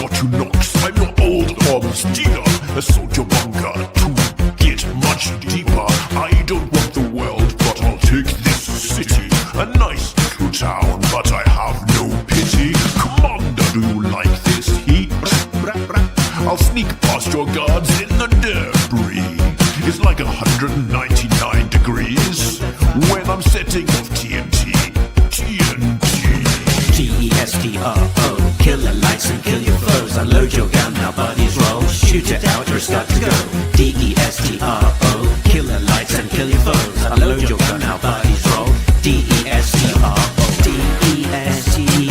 got you knocks. I'm your old arms dealer, a soldier bunker to get much deeper. I don't want the world, but I'll take this city. A nice little town, but I have no pity. Commander, do you like this heat? I'll sneak past your guards in the debris. It's like 199 degrees when I'm setting off TNT. G-E-S-T-R-O, kill the lights and kill your foes. Unload your gun, now bodies roll. Shoot it out, you're start to go. D-E-S-T-R-O, kill the lights and kill your foes. Unload your gun, now bodies roll. D-E-S-T-R-O, D-E-S-T-R-O,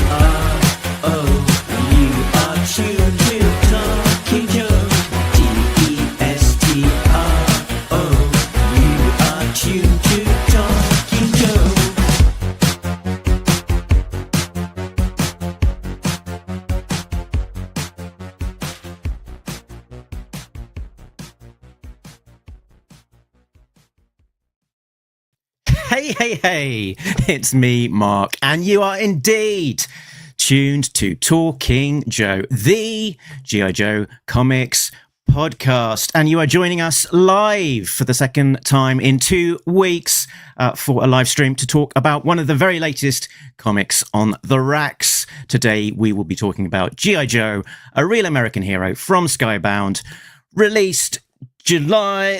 you are tuned to Talking Joe. D-E-S-T-R-O, you are tuned to Talking Joe. Hey, it's me, Mark, and you are indeed tuned to Talking Joe, the G.I. Joe Comics podcast, and you are joining us live for the second time in 2 weeks for a live stream to talk about one of the very latest comics on the racks. Today, we will be talking about G.I. Joe, a real American hero from Skybound, released July,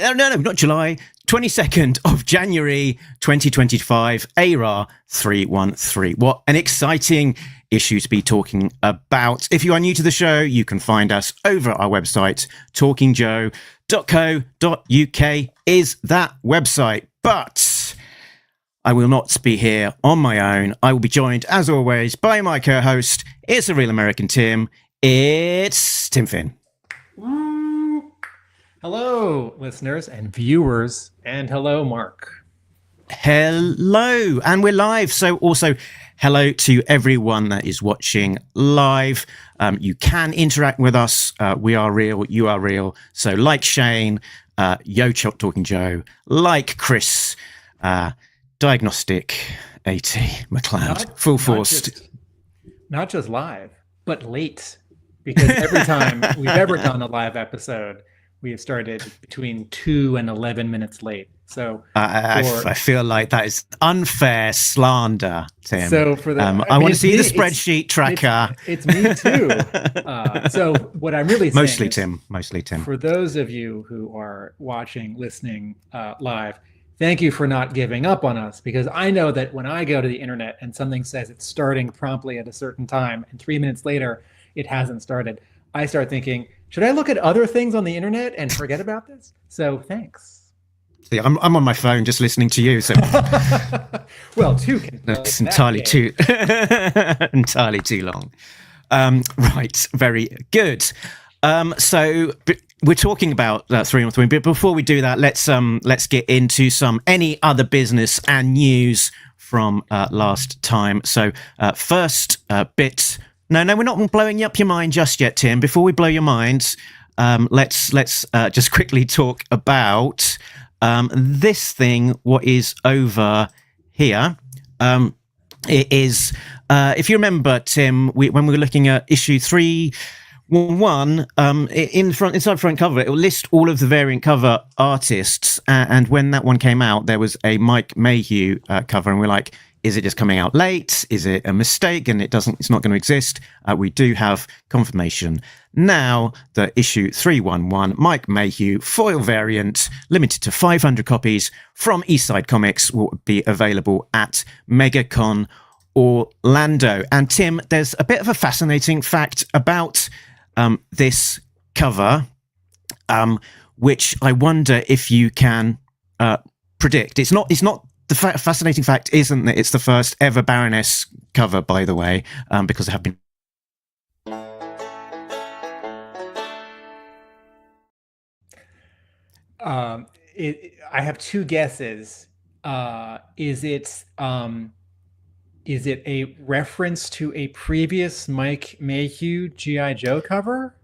22nd of January 2025, ARAH 313. What an exciting issue to be talking about. If you are new to the show, you can find us over at our website, talkingjoe.co.uk is that website. But I will not be here on my own. I will be joined, as always, by my co-host. It's a real American Tim. It's Tim Finn. Hello, listeners and viewers, and hello, Mark. Hello, and we're live. So also, hello to everyone that is watching live. You can interact with us. We are real, you are real. So like Shane, Talking Joe, like Chris, Diagnostic 80 McLeod, full force. Not just live, but late. Because every time we've ever done a live episode, we have started between 2 and 11 minutes late. So I feel like that is unfair slander, Tim. So for the, I want to see the spreadsheet tracker. It's me too. So what I'm really saying mostly Tim. For those of you who are watching, listening live, thank you for not giving up on us, because I know that when I go to the internet and something says it's starting promptly at a certain time and 3 minutes later it hasn't started, I start thinking, should I look at other things on the internet and forget about this? So thanks. See, I'm on my phone just listening to you. So well, 2 can. That's entirely too long. Right, very good. So we're talking about 313, but before we do that, let's get into any other business and news from last time. So first bit. No, we're not blowing up your mind just yet, Tim. Before we blow your minds, let's just quickly talk about this thing. What is over here? It is, if you remember, Tim, when we were looking at issue 311, inside front cover, it will list all of the variant cover artists. And when that one came out, there was a Mike Mayhew cover, and we're like, is it just coming out late? Is it a mistake and it's not going to exist? We do have confirmation now that issue 311, Mike Mayhew, foil variant, limited to 500 copies from Eastside Comics, will be available at MegaCon Orlando. And Tim, there's a bit of a fascinating fact about this cover, which I wonder if you can predict. It's not. The fascinating fact isn't that it's the first ever Baroness cover, by the way, because there have been. I have 2 guesses. Is it a reference to a previous Mike Mayhew G.I. Joe cover?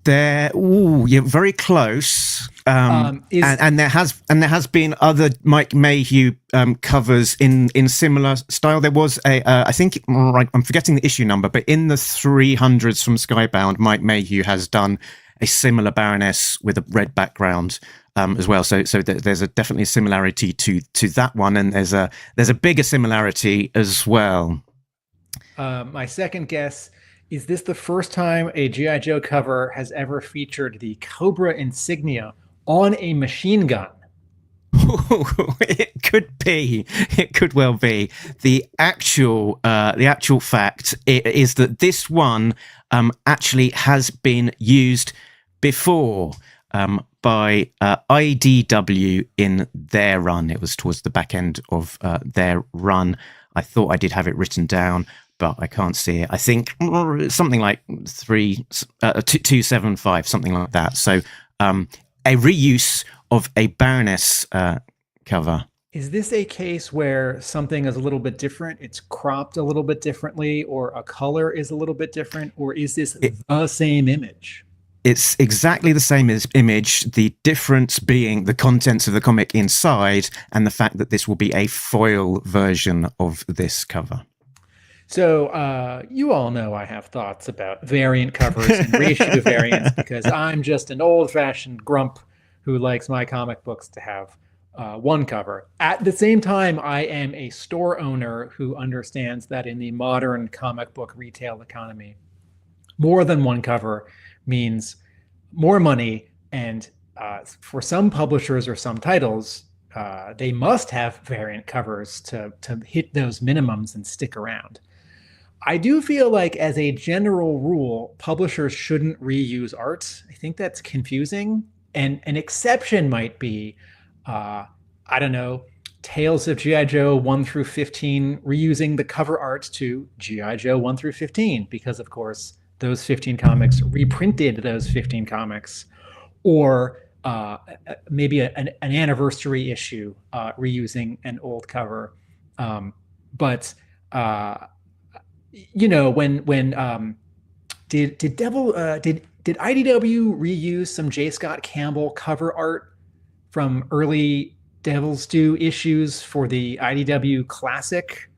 You're very close. And there has been other Mike Mayhew covers in similar style. There was I think I'm forgetting the issue number, but in the 300s from Skybound, Mike Mayhew has done a similar Baroness with a red background as well. So there's definitely a similarity to that one, and there's a bigger similarity as well. My second guess. Is this the first time a G.I. Joe cover has ever featured the Cobra insignia on a machine gun? It could be. It could well be. The actual fact is that this one actually has been used before by IDW in their run. It was towards the back end of their run. I thought I did have it written down, but I can't see it. I think something like 275, something like that. So a reuse of a Baroness cover. Is this a case where something is a little bit different? It's cropped a little bit differently, or a color is a little bit different, or is this the same image? It's exactly the same image, the difference being the contents of the comic inside and the fact that this will be a foil version of this cover. So you all know I have thoughts about variant covers and reissue variants because I'm just an old-fashioned grump who likes my comic books to have one cover. At the same time, I am a store owner who understands that in the modern comic book retail economy, more than one cover means more money. And for some publishers or some titles, they must have variant covers to hit those minimums and stick around. I do feel like, as a general rule, publishers shouldn't reuse art. I think that's confusing. And an exception might be, I don't know, Tales of G.I. Joe 1 through 15, reusing the cover art to G.I. Joe 1 through 15, because, of course, those 15 comics reprinted those 15 comics. Or maybe an anniversary issue reusing an old cover. But you know, when did IDW reuse some J. Scott Campbell cover art from early Devil's Due issues for the IDW Classic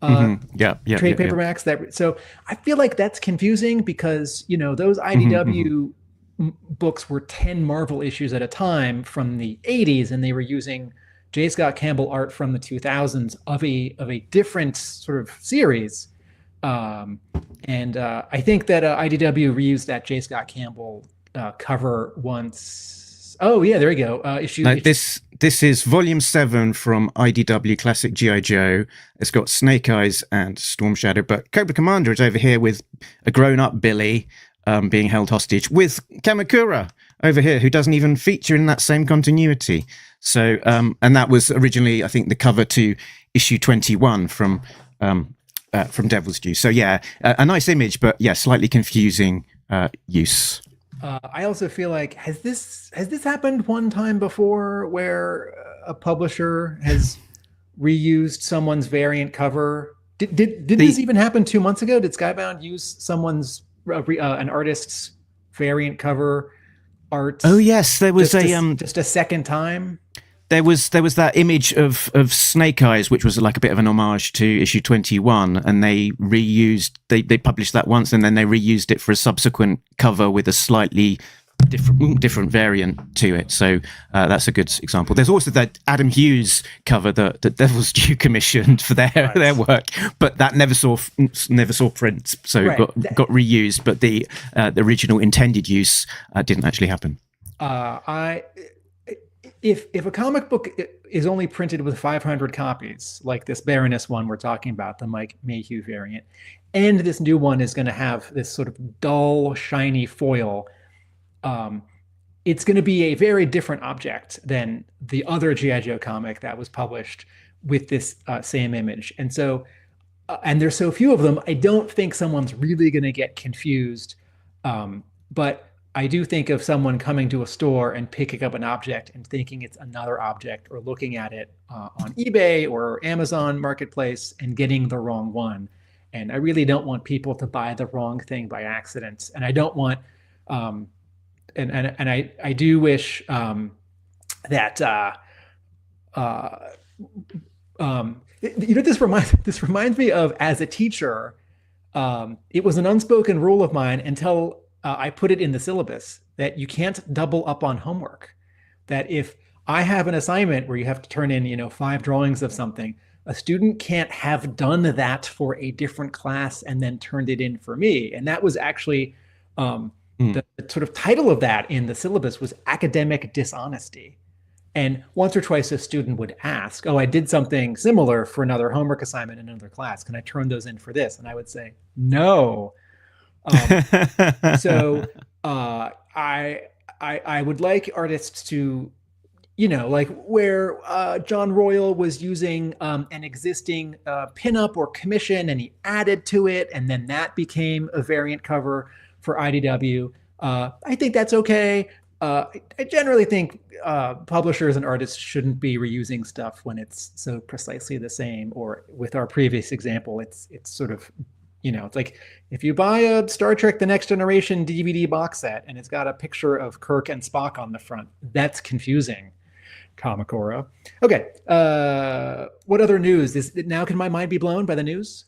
trade paperbacks? So I feel like that's confusing because, you know, those IDW books were 10 Marvel issues at a time from the 80s, and they were using J. Scott Campbell art from the 2000s of a different sort of series. I think that IDW reused that J. Scott Campbell cover once. Oh yeah, there we go. This is volume 7 from IDW Classic G.I. Joe. It's got Snake Eyes and Storm Shadow, but Cobra Commander is over here with a grown-up Billy being held hostage, with Kamakura over here, who doesn't even feature in that same continuity. So, and that was originally, I think, the cover to issue 21 from Devil's Due. So yeah, a nice image, but yeah, slightly confusing use. I also feel like, has this happened one time before, where a publisher has reused someone's variant cover? Did this even happen 2 months ago? Did Skybound use someone's an artist's variant cover art? Oh yes, there was just a second time. There was that image of Snake Eyes, which was like a bit of an homage to issue 21, and they published that once, and then they reused it for a subsequent cover with a slightly different variant to it. So that's a good example. There's also that Adam Hughes cover that Devil's Due commissioned for their work, but that never saw print, so it got reused, but the original intended use didn't actually happen. If a comic book is only printed with 500 copies, like this Baroness one we're talking about, the Mike Mayhew variant, and this new one is going to have this sort of dull, shiny foil, it's going to be a very different object than the other G.I. Joe comic that was published with this same image. And so, and there's so few of them, I don't think someone's really going to get confused. But I do think of someone coming to a store and picking up an object and thinking it's another object, or looking at it on eBay or Amazon Marketplace and getting the wrong one. And I really don't want people to buy the wrong thing by accident. And I don't want and I do wish that this reminds me of, as a teacher, it was an unspoken rule of mine until I put it in the syllabus that you can't double up on homework. That if I have an assignment where you have to turn in, 5 drawings of something, a student can't have done that for a different class and then turned it in for me. And that was actually the sort of title of that in the syllabus was academic dishonesty. And once or twice a student would ask, I did something similar for another homework assignment in another class. Can I turn those in for this? And I would say, no. So I would like artists to, like where John Royal was using an existing pinup or commission and he added to it, and then that became a variant cover for IDW. I think that's okay. I generally think publishers and artists shouldn't be reusing stuff when it's so precisely the same. Or with our previous example, it's sort of, it's like if you buy a Star Trek The Next Generation DVD box set and it's got a picture of Kirk and Spock on the front, that's confusing. Kamakura. Okay. What other news? Now can my mind be blown by the news?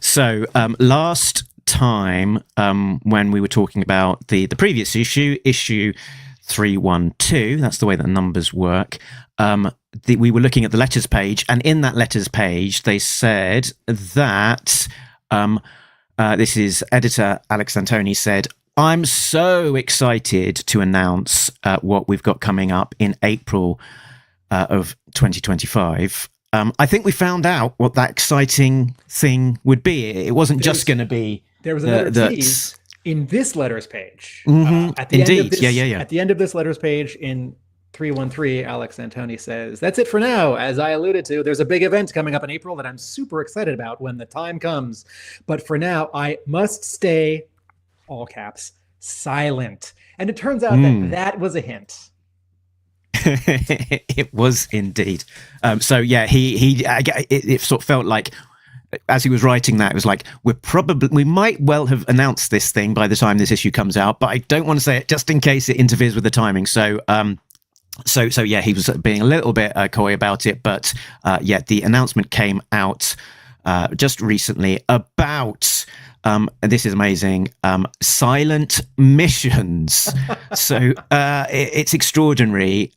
So last time when we were talking about the previous issue 312, that's the way that numbers work, we were looking at the letters page, and in that letters page they said that this is editor Alex Antone said, I'm so excited to announce what we've got coming up in April of 2025. I think we found out what that exciting thing would be. It wasn't just going to be... There was another tease in this letters page. At the Indeed. At the end of this letters page in 313, Alex Antone says, that's it for now. As I alluded to, there's a big event coming up in April that I'm super excited about when the time comes. But for now, I must stay, all caps, silent. And it turns out that was a hint. It was indeed. So yeah, it sort of felt like, as he was writing that, it was like, we might well have announced this thing by the time this issue comes out, but I don't want to say it just in case it interferes with the timing. So yeah, he was being a little bit coy about it, but yeah, the announcement came out just recently about this is amazing, silent missions. So it's extraordinary.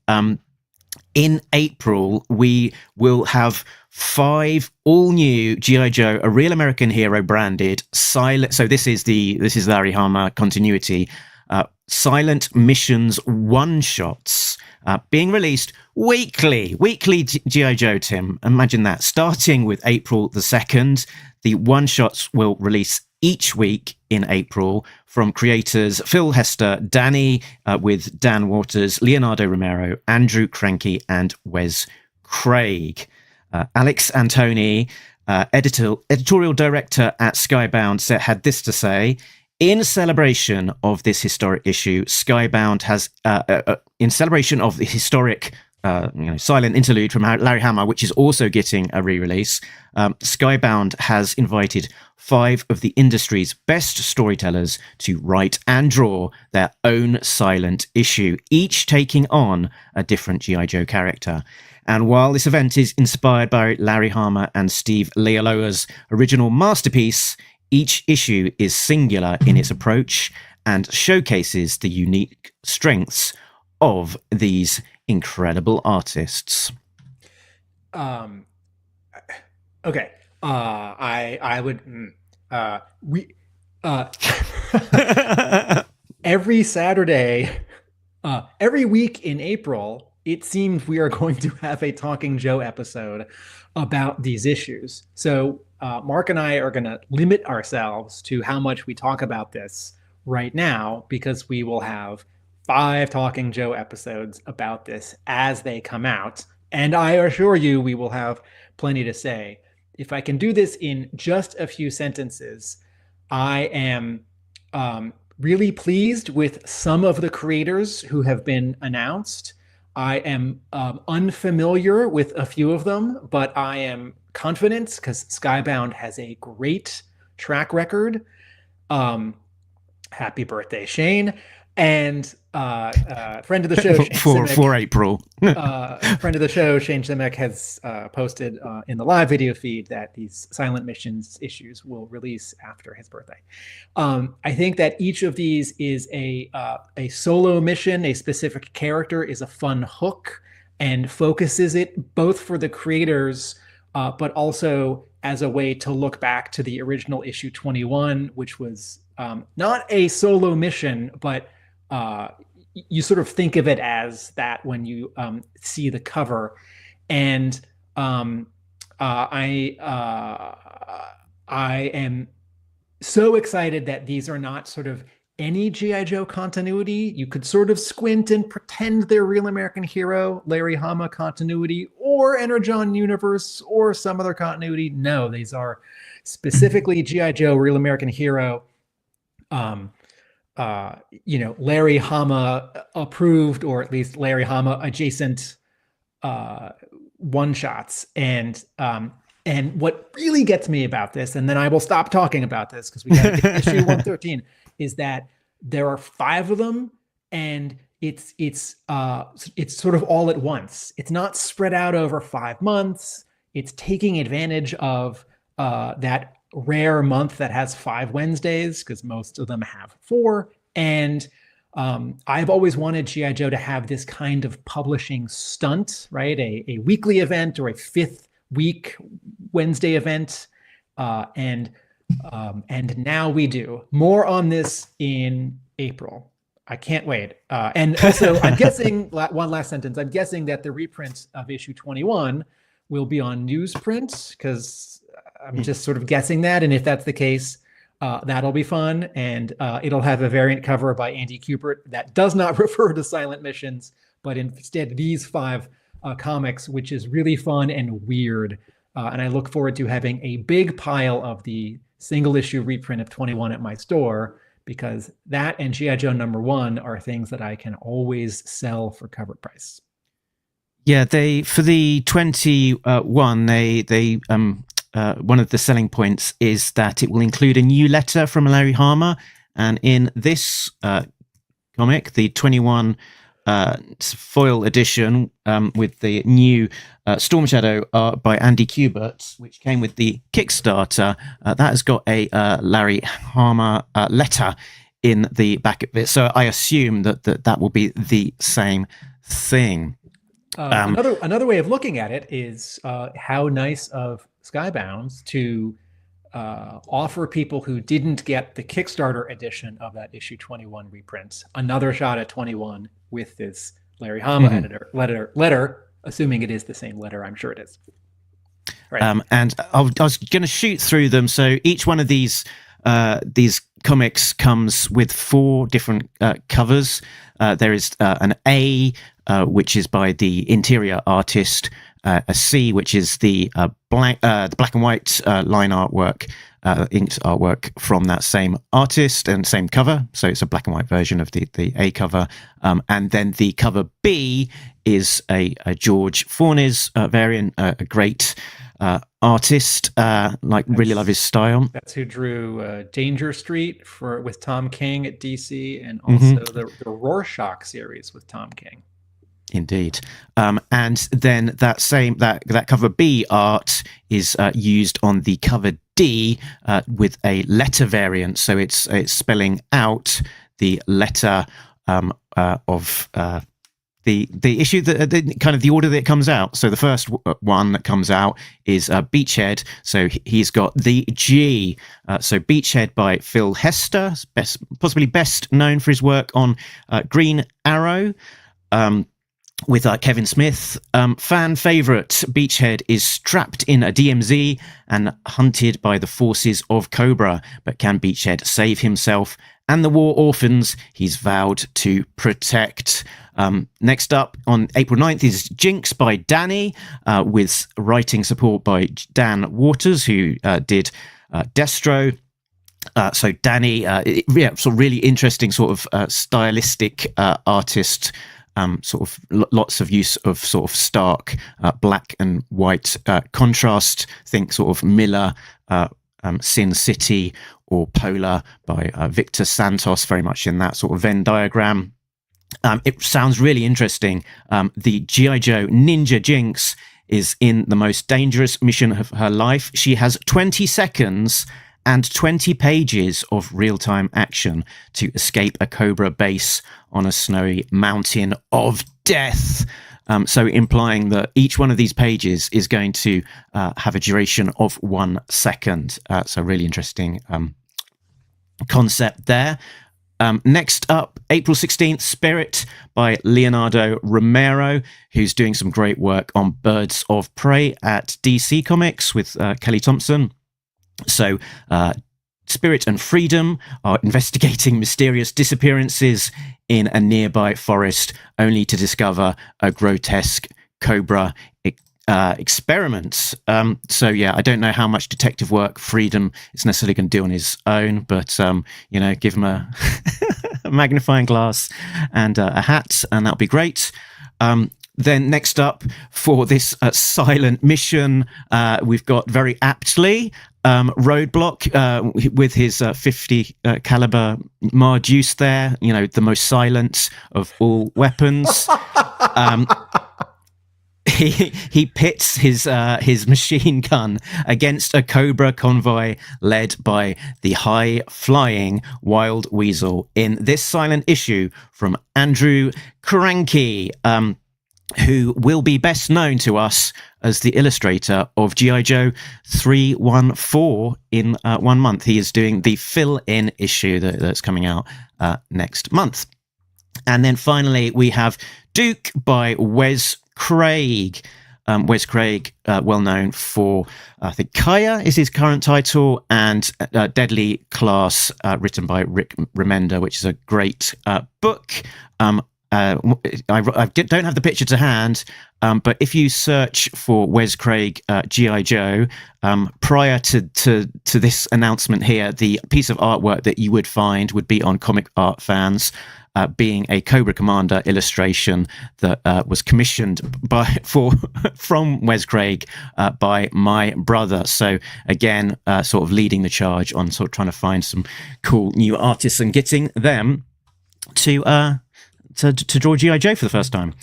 In April, we will have 5 all new G.I. Joe, a Real American Hero branded silent. So this is Larry Hama continuity. Silent missions one-shots being released weekly G.I. Joe, Tim. Imagine that. Starting with April the 2nd, the one-shots will release each week in April from creators Phil Hester, Danny with Dan Waters, Leonardo Romero, Andrew Cranky, and Wes Craig. Alex Antone, editorial director at Skybound, had this to say: in celebration of this historic issue, Skybound has, in celebration of the historic silent interlude from Larry Hama, which is also getting a re-release, Skybound has invited 5 of the industry's best storytellers to write and draw their own silent issue, each taking on a different G.I. Joe character. And while this event is inspired by Larry Hama and Steve Leialoha's original masterpiece, each issue is singular in its approach and showcases the unique strengths of these incredible artists. Okay. I would every Saturday, every week in April, it seems we are going to have a Talking Joe episode about these issues. So Mark and I are going to limit ourselves to how much we talk about this right now, because we will have 5 Talking Joe episodes about this as they come out. And I assure you, we will have plenty to say. If I can do this in just a few sentences, I am really pleased with some of the creators who have been announced. I am unfamiliar with a few of them, but I am confident because Skybound has a great track record. Happy birthday, Shane. And friend of the show, Shane Simic, for April. friend of the show, Shane Simic, has posted in the live video feed that these silent missions issues will release after his birthday. I think that each of these is a solo mission. A specific character is a fun hook and focuses it both for the creators, but also as a way to look back to the original issue 21, which was not a solo mission, but you sort of think of it as that when you see the cover. And I am so excited that these are not sort of any G.I. Joe continuity. You could sort of squint and pretend they're Real American Hero, Larry Hama continuity, or Energon Universe, or some other continuity. No, these are specifically G.I. Joe, Real American Hero, Larry Hama approved, or at least Larry Hama adjacent one shots. And what really gets me about this, and then I will stop talking about this because we got to get issue 113, is that there are 5 of them, and it's sort of all at once. It's not spread out over 5 months. It's taking advantage of that rare month that has 5 Wednesdays, because most of them have 4. And I've always wanted G.I. Joe to have this kind of publishing stunt, right? A weekly event or a 5th week Wednesday event. And now we do. More on this in April. I can't wait. And also, I'm guessing, one last sentence, I'm guessing that the reprint of issue 21 will be on newsprint, because I'm just sort of guessing that. And if that's the case, that'll be fun. And it'll have a variant cover by Andy Kubert that does not refer to silent missions, but instead these 5 comics, which is really fun and weird. And I look forward to having a big pile of the single issue reprint of 21 at my store, because that and G.I. Joe #1 are things that I can always sell for cover price. Yeah, for the 21, they one of the selling points is that it will include a new letter from Larry Hama, and in this comic, the 21 foil edition with the new Storm Shadow art by Andy Kubert, which came with the Kickstarter, that has got a Larry Hama letter in the back of it. So I assume that will be the same thing. Another way of looking at it is how nice of Skybound to offer people who didn't get the Kickstarter edition of that issue 21 reprint another shot at 21 with this Larry Hama letter, assuming it is the same letter. I'm sure it is. Right. And I was going to shoot through them. So each one of these comics comes with 4 different covers. There is an A, which is by the interior artist, a C, which is the black and white line artwork, inked artwork from that same artist and same cover. So it's a black and white version of the A cover. And then the cover B is a George Fornes variant, a great artist, really love his style. That's who drew Danger Street with Tom King at DC, and also the Rorschach series with Tom King. Indeed. And then that cover B art is used on the cover D with a letter variant. So it's spelling out the letter of the issue, the kind of the order that it comes out. So the first one that comes out is Beachhead. So he's got the G. So Beachhead by Phil Hester, possibly best known for his work on Green Arrow. With Kevin Smith. Fan favorite, Beachhead is trapped in a DMZ and hunted by the forces of Cobra, but can Beachhead save himself and the war orphans he's vowed to protect? Next up on April 9th is Jinx by Danny, with writing support by Dan Waters, who did Destro. So Danny, sort of really interesting sort of stylistic artist. Sort of lots of use of sort of stark black and white contrast. Think sort of Miller Sin City or Polar by Victor Santos, very much in that sort of Venn diagram. It sounds really interesting. The G.I. Joe Ninja Jinx is in the most dangerous mission of her life. She has 20 seconds and 20 pages of real-time action to escape a Cobra base on a snowy mountain of death. So implying that each one of these pages is going to have a duration of 1 second. So really interesting concept there. Next up, April 16th, Spirit by Leonardo Romero, who's doing some great work on Birds of Prey at DC Comics with Kelly Thompson. So Spirit and Freedom are investigating mysterious disappearances in a nearby forest, only to discover a grotesque Cobra experiment. So yeah, I don't know how much detective work Freedom is necessarily going to do on his own, but give him a, a magnifying glass and a hat, and that'll be great. Then next up for this silent mission, we've got very aptly Roadblock with his 50 caliber Marduce there, the most silent of all weapons. He pits his machine gun against a Cobra convoy led by the high-flying Wild Weasel in this silent issue from Andrew Cranky, who will be best known to us as the illustrator of G.I. Joe 314 in 1 month. He is doing the fill-in issue that's coming out next month. And then finally, we have Duke by Wes Craig. Wes Craig, well known for, I think, Kaya is his current title, and Deadly Class, written by Rick Remender, which is a great book. I don't have the picture to hand, but if you search for Wes Craig G.I. Joe, prior to this announcement here, the piece of artwork that you would find would be on Comic Art Fans, being a Cobra Commander illustration that was commissioned from Wes Craig by my brother. So again, sort of leading the charge on sort of trying to find some cool new artists and getting them to draw G.I. Joe for the first time.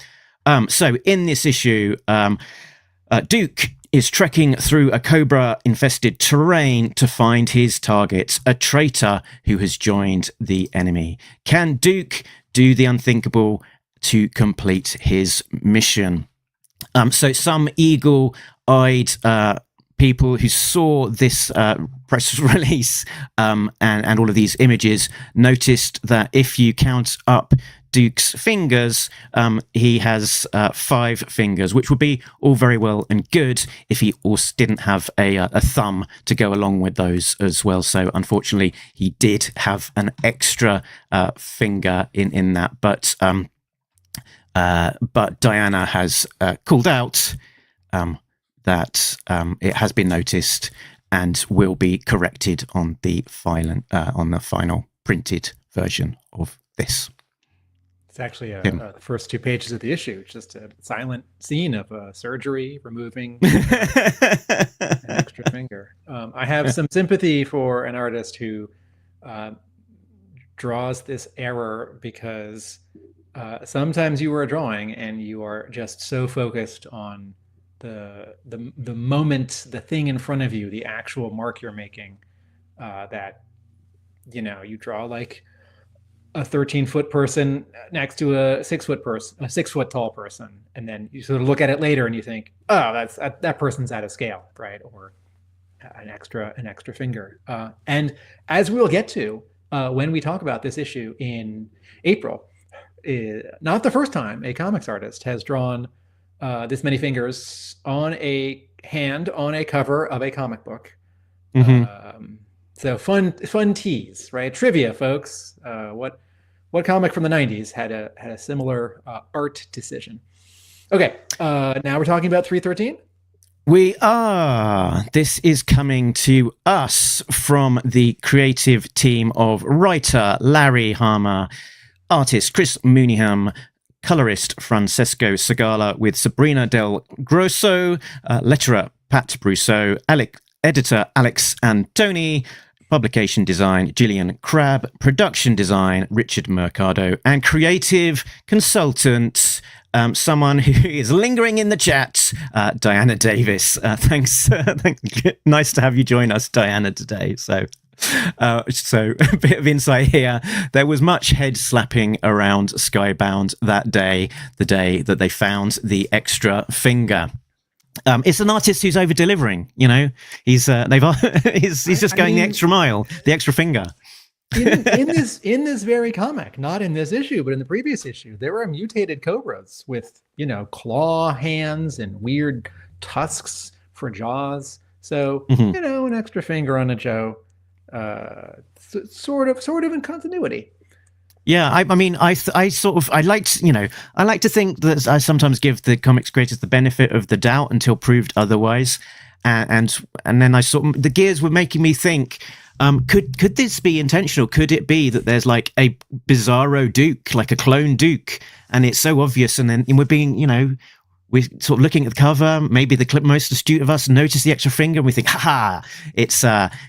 So in this issue, Duke is trekking through a Cobra-infested terrain to find his target, a traitor who has joined the enemy. Can Duke do the unthinkable to complete his mission? So some eagle-eyed people who saw this press release and all of these images noticed that if you count up Duke's fingers, he has 5 fingers, which would be all very well and good if he also didn't have a thumb to go along with those as well. So unfortunately, he did have an extra finger in that. But Diana has called out that it has been noticed and will be corrected on the final printed version of this. It's actually the first 2 pages of the issue. It's just a silent scene of surgery, removing an extra finger. I have some sympathy for an artist who draws this error because sometimes you are drawing and you are just so focused on the moment, the thing in front of you, the actual mark you're making, that you draw like a 13-foot person next to a 6-foot person, a 6 foot tall person, and then you sort of look at it later and you think, oh, that person's out of scale, right? Or an extra finger. And as we'll get to when we talk about this issue in April, not the first time a comics artist has drawn this many fingers on a hand on a cover of a comic book. Mm-hmm. So fun tease, right? Trivia, folks. What comic from the 90s had a similar art decision? Okay, now we're talking about 313. We are. This is coming to us from the creative team of writer Larry Hama, artist Chris Mooneyham, colorist Francesco Segala, with Sabrina del Grosso, letterer Pat Brousseau, editor Alex Antone, publication design Jillian Crabb, production design Richard Mercado, and creative consultant, someone who is lingering in the chat, Diana Davis. Thanks. Nice to have you join us, Diana, today. So a bit of insight here. There was much head slapping around Skybound that day, the day that they found the extra finger. It's an artist who's over delivering. You know, he's just going the extra mile, the extra finger. in this very comic, not in this issue, but in the previous issue, there were mutated cobras with, you know, claw hands and weird tusks for jaws. So you know, an extra finger on a Joe, sort of in continuity. Yeah, I mean, I like to think that I sometimes give the comics creators the benefit of the doubt until proved otherwise, and then the gears were making me think, could this be intentional? Could it be that there's like a bizarro Duke, like a clone Duke, and it's so obvious, and then we're being, you know, we're sort of looking at the cover, maybe the most astute of us notice the extra finger and we think, haha, it's,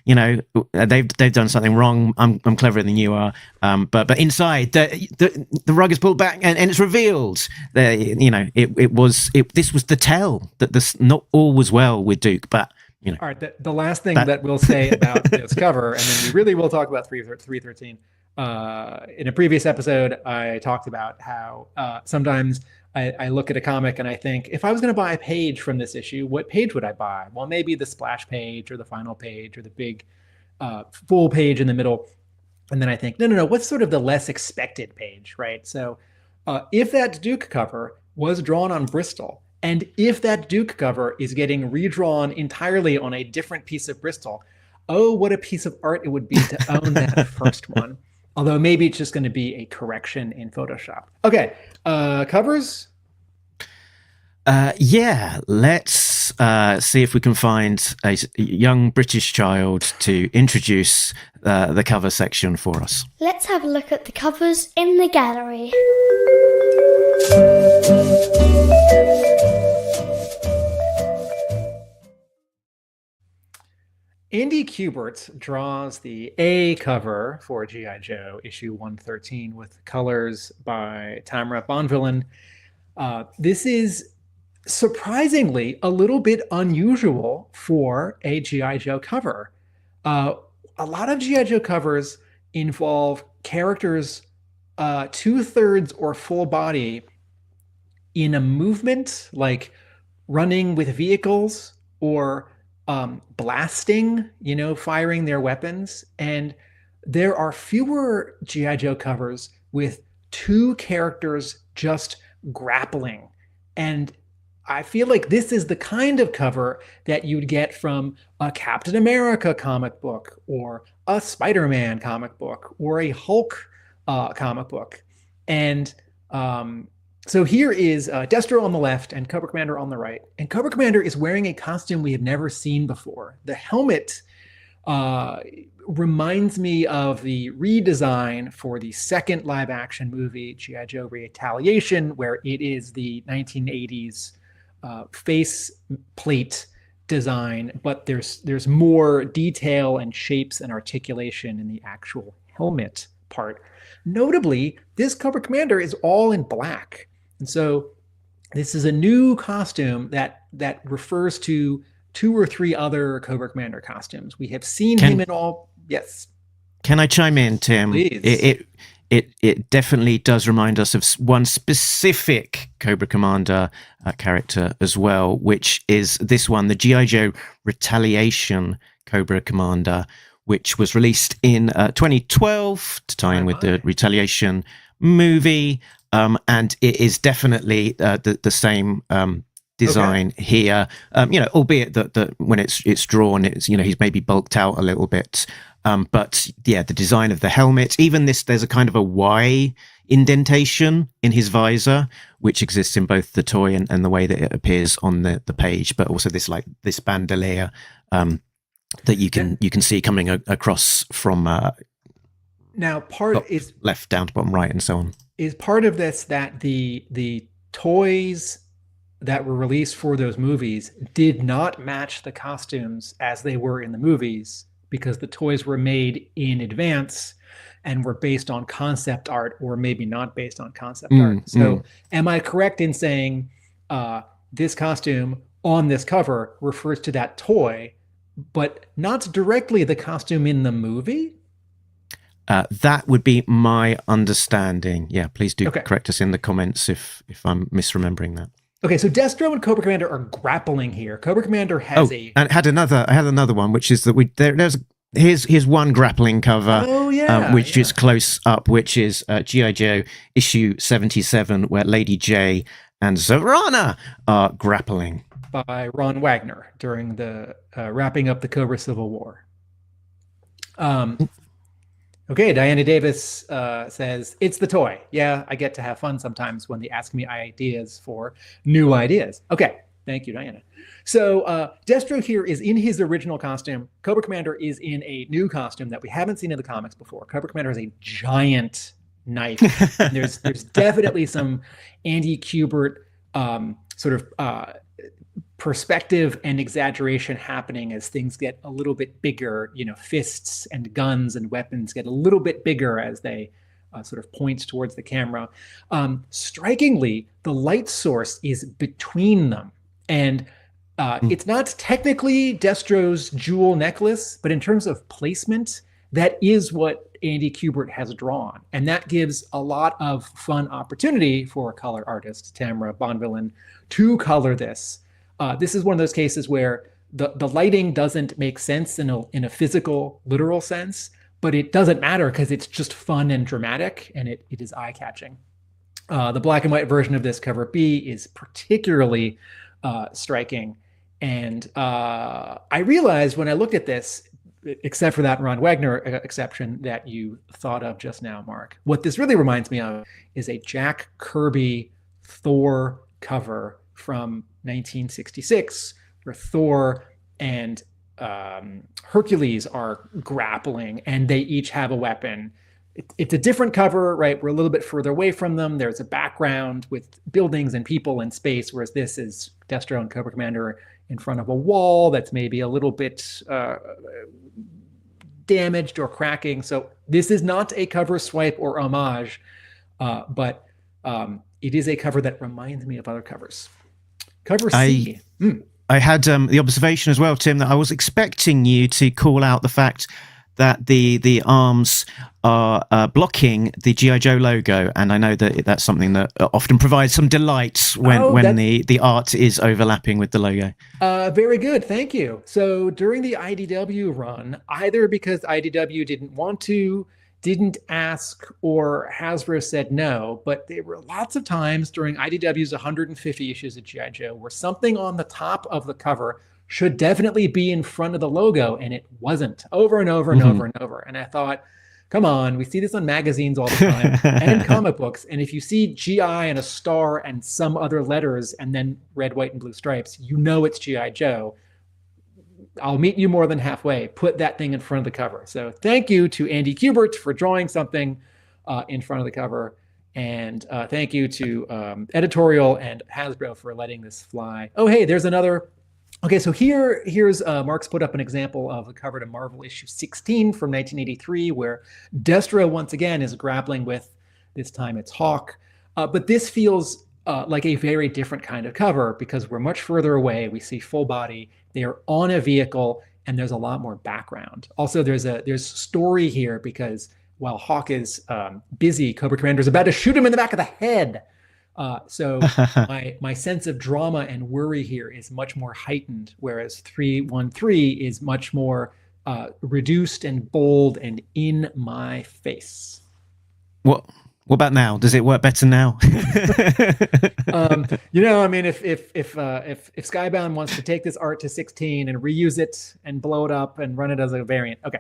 you know, they've done something wrong. I'm cleverer than you are. But inside the rug is pulled back and it's revealed that, you know, this was the tell that this not all was well with Duke, but, you know. All right. The last thing that we'll say about this cover, and then we really will talk about 313. In a previous episode, I talked about how sometimes I look at a comic and I think, if I was going to buy a page from this issue, what page would I buy? Well, maybe the splash page or the final page or the big full page in the middle. And then I think, no, what's sort of the less expected page, right? So if that Duke cover was drawn on Bristol, and if that Duke cover is getting redrawn entirely on a different piece of Bristol, oh, what a piece of art it would be to own that first one. Although maybe it's just going to be a correction in Photoshop. Okay, covers? Yeah, let's see if we can find a young British child to introduce the cover section for us. Let's have a look at the covers in the gallery. Andy Kubert draws the A cover for G.I. Joe issue 113 with colors by Tamara Bonvillain. This is surprisingly a little bit unusual for a G.I. Joe cover. A lot of G.I. Joe covers involve characters 2/3 or full body in a movement, like running with vehicles or blasting, you know, firing their weapons. And there are fewer G.I. Joe covers with two characters just grappling. And I feel like this is the kind of cover that you'd get from a Captain America comic book or a Spider-Man comic book or a Hulk comic book. And so here is Destro on the left and Cobra Commander on the right. And Cobra Commander is wearing a costume we have never seen before. The helmet reminds me of the redesign for the second live action movie, G.I. Joe Retaliation, where it is the 1980s face plate design, but there's more detail and shapes and articulation in the actual helmet part. Notably, this Cobra Commander is all in black. And so this is a new costume that refers to 2 or 3 other Cobra Commander costumes. We have seen him in all. Yes. Can I chime in, Tim? Please. It definitely does remind us of one specific Cobra Commander character as well, which is this one, the G.I. Joe Retaliation Cobra Commander, which was released in 2012 to tie in with the Retaliation movie. And it is definitely the same design here, you know, albeit that when it's drawn, it's, you know, he's maybe bulked out a little bit. But yeah, the design of the helmet, even there's a kind of a Y indentation in his visor, which exists in both the toy and the way that it appears on the page, but also this bandolier that you can see coming across from now is left down to bottom right and so on. Is part of this that the toys that were released for those movies did not match the costumes as they were in the movies because the toys were made in advance and were based on concept art, or maybe not based on concept art. So am I correct in saying this costume on this cover refers to that toy, but not directly the costume in the movie? That would be my understanding. Yeah, please do correct us in the comments if I'm misremembering that. Okay, so Destro and Cobra Commander are grappling here. Cobra Commander has and I had another one, which is that here's one grappling cover, which is close up, which is G.I. Joe issue 77, where Lady J and Sabrina are grappling. By Ron Wagner during the wrapping up the Cobra Civil War. Okay, Diana Davis says, it's the toy. Yeah, I get to have fun sometimes when they ask me ideas for new ideas. Okay, thank you, Diana. So Destro here is in his original costume. Cobra Commander is in a new costume that we haven't seen in the comics before. Cobra Commander has a giant knife. there's definitely some Andy Kubert sort of perspective and exaggeration happening as things get a little bit bigger. You know, fists and guns and weapons get a little bit bigger as they sort of point towards the camera. Strikingly, the light source is between them. And it's not technically Destro's jewel necklace, but in terms of placement, that is what Andy Kubert has drawn. And that gives a lot of fun opportunity for color artist Tamara Bonvillain to color this. This is one of those cases where the lighting doesn't make sense in a physical, literal sense, but it doesn't matter because it's just fun and dramatic, and it is eye-catching. The black and white version of this cover B is particularly striking. And I realized when I looked at this, except for that Ron Wagner exception that you thought of just now, Mark, what this really reminds me of is a Jack Kirby Thor cover from 1966, where Thor and Hercules are grappling, and they each have a weapon. It's a different cover, right? We're a little bit further away from them. There's a background with buildings and people and space, whereas this is Destro and Cobra Commander in front of a wall that's maybe a little bit damaged or cracking. So this is not a cover swipe or homage, but it is a cover that reminds me of other covers. Cover C. I had the observation as well, Tim, that I was expecting you to call out the fact that the arms are blocking the G.I. Joe logo, and I know that that's something that often provides some delight when the art is overlapping with the logo. Very good, thank you. So during the IDW run, either because IDW didn't want to, didn't ask, or Hasbro said no, but there were lots of times during IDW's 150 issues of G.I. Joe where something on the top of the cover should definitely be in front of the logo, and it wasn't, over and over and over and over. And I thought, come on, we see this on magazines all the time and in comic books, and if you see G.I. and a star and some other letters and then red, white, and blue stripes, you know it's G.I. Joe. I'll meet you more than halfway. Put that thing in front of the cover. So thank you to Andy Kubert for drawing something in front of the cover. And thank you to editorial and Hasbro for letting this fly. Oh, hey, there's another. Okay, so here's Mark's put up an example of the cover to Marvel issue 16 from 1983, where Destro once again is grappling with, this time it's Hawk. But this feels like a very different kind of cover because we're much further away. We see full body. They are on a vehicle, and there's a lot more background. Also, there's story here because while Hawk is busy, Cobra Commander is about to shoot him in the back of the head. So my sense of drama and worry here is much more heightened, whereas 313 is much more reduced and bold and in my face. What about now? Does it work better now? I mean, if Skybound wants to take this art to 16 and reuse it and blow it up and run it as a variant, okay.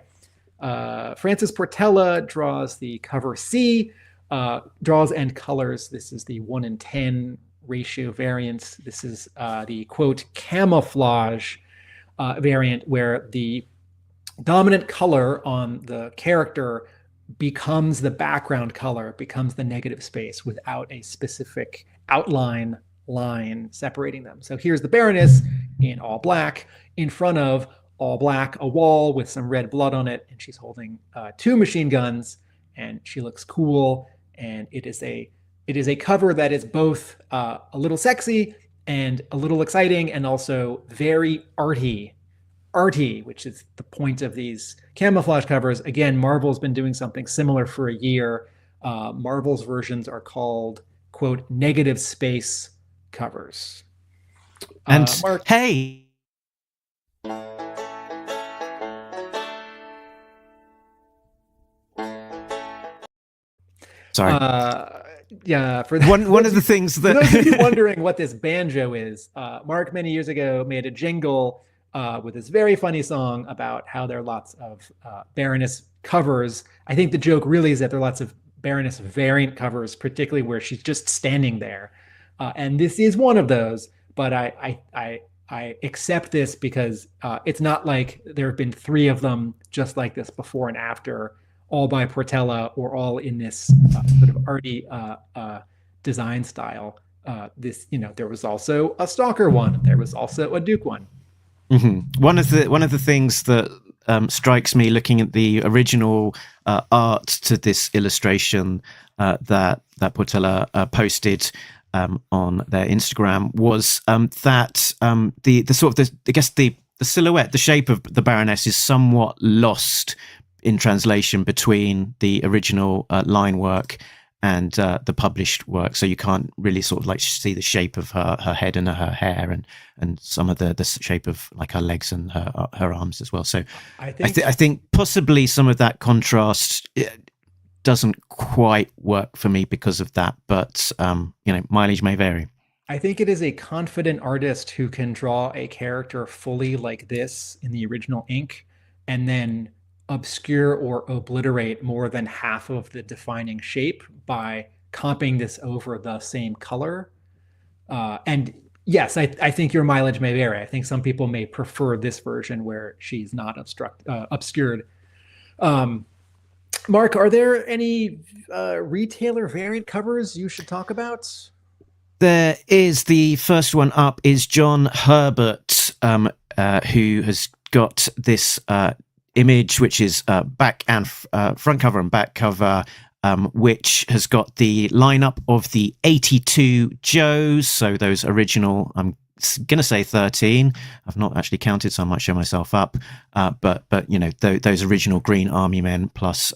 Francis Portella draws the cover C, draws and colors. This is the 1:10 ratio variant. This is the quote camouflage variant, where the dominant color on the character becomes the background color, becomes the negative space without a specific outline line separating them. So here's the Baroness in all black, in front of all black, a wall with some red blood on it, and she's holding 2 machine guns, and she looks cool. And it is a cover that is both a little sexy and a little exciting, and also very arty, which is the point of these camouflage covers. Again, Marvel's been doing something similar for a year. Marvel's versions are called, quote, negative space covers. And Mark, hey, sorry. Yeah, for one of the things that for those of you wondering what this banjo is, Mark many years ago made a jingle with this very funny song about how there are lots of Baroness covers. I think the joke really is that there are lots of Baroness variant covers, particularly where she's just standing there, and this is one of those. But I accept this because it's not like there have been 3 of them just like this before and after, all by Portela, or all in this sort of arty design style. There was also a Stalker one. There was also a Duke one. Mm-hmm. One of the things that strikes me looking at the original art to this illustration that Portela posted on their Instagram was that the sort of the silhouette, the shape of the Baroness is somewhat lost in translation between the original line work and the published work, so you can't really sort of like see the shape of her head and her hair, and some of the shape of like her legs and her arms as well. So I think possibly some of that contrast doesn't quite work for me because of that, but mileage may vary. I think it is a confident artist who can draw a character fully like this in the original ink, and then obscure or obliterate more than half of the defining shape by comping this over the same color. And yes, I think your mileage may vary. I think some people may prefer this version where she's not obscured. Mark, are there any retailer variant covers you should talk about? There is. The first one up is John Herbert, who has got this image, which is back and front cover and back cover, which has got the lineup of the 82 Joes. So those original, I'm going to say 13. I've not actually counted, so I might show myself up. But those original Green Army men plus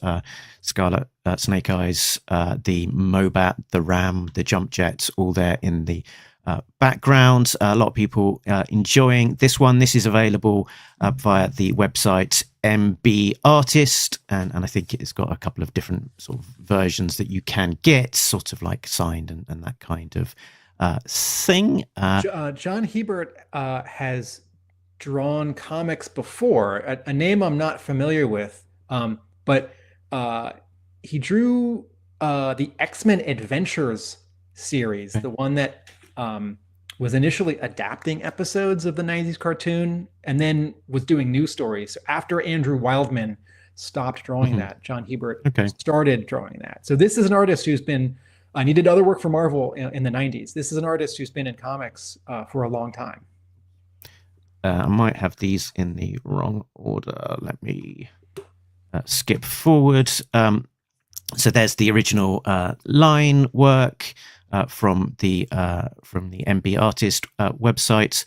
Scarlet Snake Eyes, the Mobat, the Ram, the Jump Jets, all there in the background. A lot of people enjoying this one. This is available via the website MB Artist, and I think it's got a couple of different sort of versions that you can get, sort of like signed and that kind of thing. John Hebert has drawn comics before, a name I'm not familiar with, but he drew the X-Men Adventures series, the one that was initially adapting episodes of the 90s cartoon and then was doing new stories. So after Andrew Wildman stopped drawing that, John Hebert started drawing that. So this is an artist who's been, and he did other work for Marvel in the 90s. This is an artist who's been in comics for a long time. I might have these in the wrong order. Let me skip forward. So there's the original line work from the MB Artist website,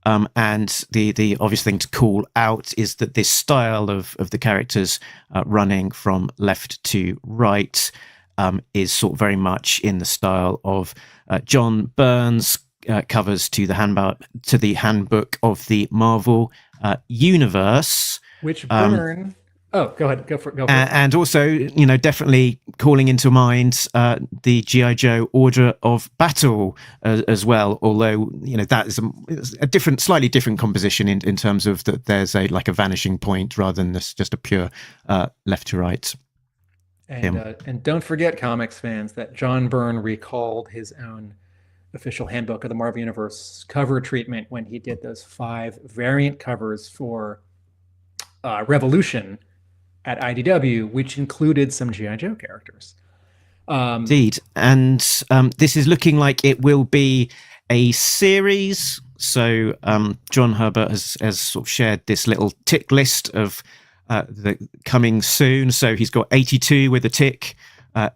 and the obvious thing to call out is that this style of the characters running from left to right is sort of very much in the style of John Byrne's covers to the handbook of the Marvel universe, which Byrne. Oh, go ahead. Go for it. And also, definitely calling into mind the G.I. Joe Order of Battle as well. Although, that is a different, slightly different composition in terms of that there's a vanishing point rather than this just a pure left to right. And don't forget, comics fans, that John Byrne recalled his own official handbook of the Marvel Universe cover treatment when he did those 5 variant covers for Revolution at IDW, which included some G.I. Joe characters. Indeed. And this is looking like it will be a series. So John Herbert has sort of shared this little tick list of the coming soon. So he's got 82 with a tick,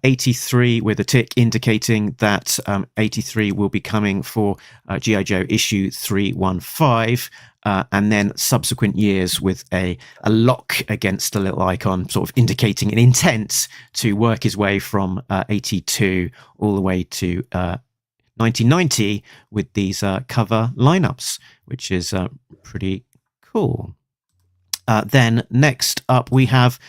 83 with a tick, indicating that 83 will be coming for G.I. Joe issue 315, and then subsequent years with a lock against the little icon, sort of indicating an intent to work his way from 82 all the way to 1990 with these cover lineups, which is pretty cool. Then next up we have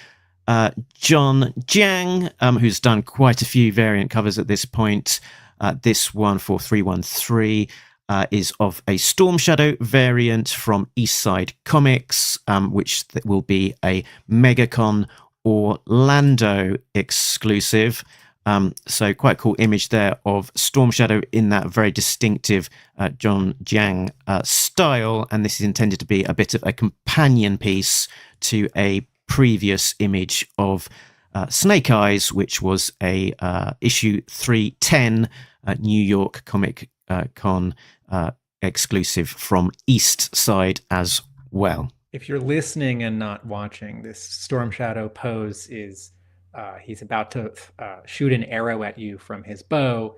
John Jiang, who's done quite a few variant covers at this point. This one for 313 is of a Storm Shadow variant from Eastside Comics, which will be a MegaCon Orlando exclusive. So quite a cool image there of Storm Shadow in that very distinctive John Jiang style. And this is intended to be a bit of a companion piece to a previous image of Snake Eyes, which was a issue 310 New York Comic Con exclusive from East Side as well. If you're listening and not watching, this Storm Shadow pose is he's about to shoot an arrow at you from his bow.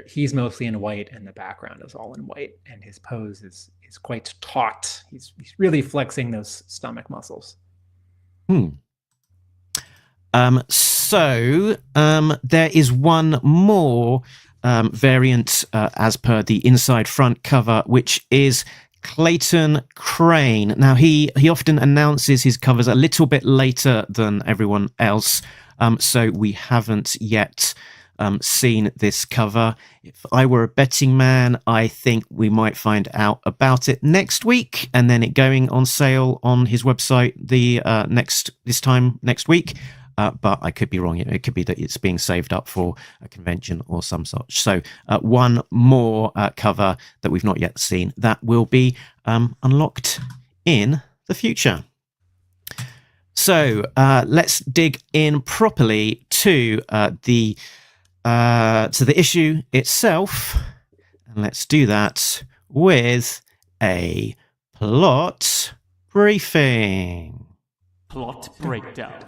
He's mostly in white, and the background is all in white, and his pose is quite taut. He's really flexing those stomach muscles. So there is one more variant as per the inside front cover, which is Clayton Crane. Now he often announces his covers a little bit later than everyone else, so we haven't yet seen this cover. If I were a betting man, I think we might find out about it next week, and then it going on sale on his website this time next week. But I could be wrong. It could be that it's being saved up for a convention or some such. So one more cover that we've not yet seen that will be unlocked in the future. So let's dig in properly to the issue itself, and let's do that with a plot briefing. Plot breakdown.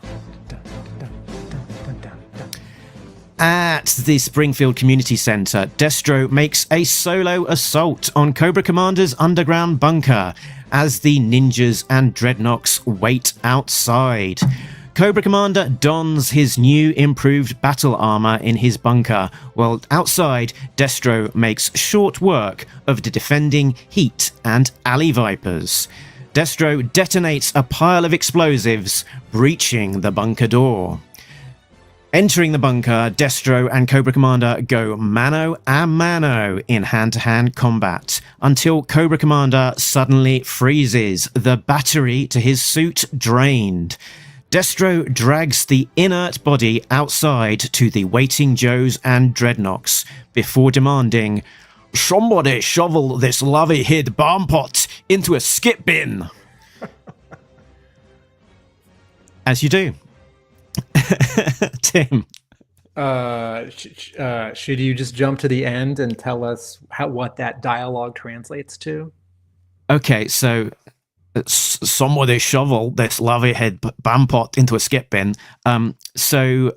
At the Springfield Community Center, Destro makes a solo assault on Cobra Commander's underground bunker as the ninjas and dreadnoks wait outside. Cobra Commander dons his new improved battle armor in his bunker, while outside, Destro makes short work of the defending Heat and Alley Vipers. Destro detonates a pile of explosives, breaching the bunker door. Entering the bunker, Destro and Cobra Commander go mano a mano in hand-to-hand combat until Cobra Commander suddenly freezes, the battery to his suit drained. Destro drags the inert body outside to the waiting Joes and Dreadnoks before demanding, "Somebody shovel this lovey-hid bomb pot into a skip bin." As you do. Tim. Should you just jump to the end and tell us what that dialogue translates to? Okay, so somebody shovel this lovey-head bomb pot into a skip bin. So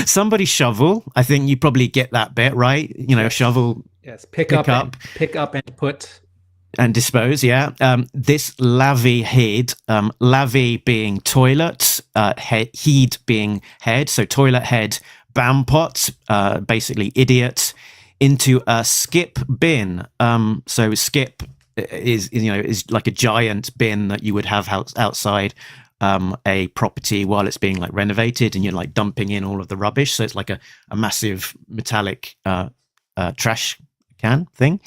somebody shovel. I think you probably get that bit right. You know, shovel. Yes, pick up and put. And dispose, yeah. This lavy head, lavy being toilet, heed being head, so toilet head, bam pot, basically idiot, into a skip bin. So skip is like a giant bin that you would have outside a property while it's being like renovated, and you're like dumping in all of the rubbish. So it's like a massive metallic trash can thing.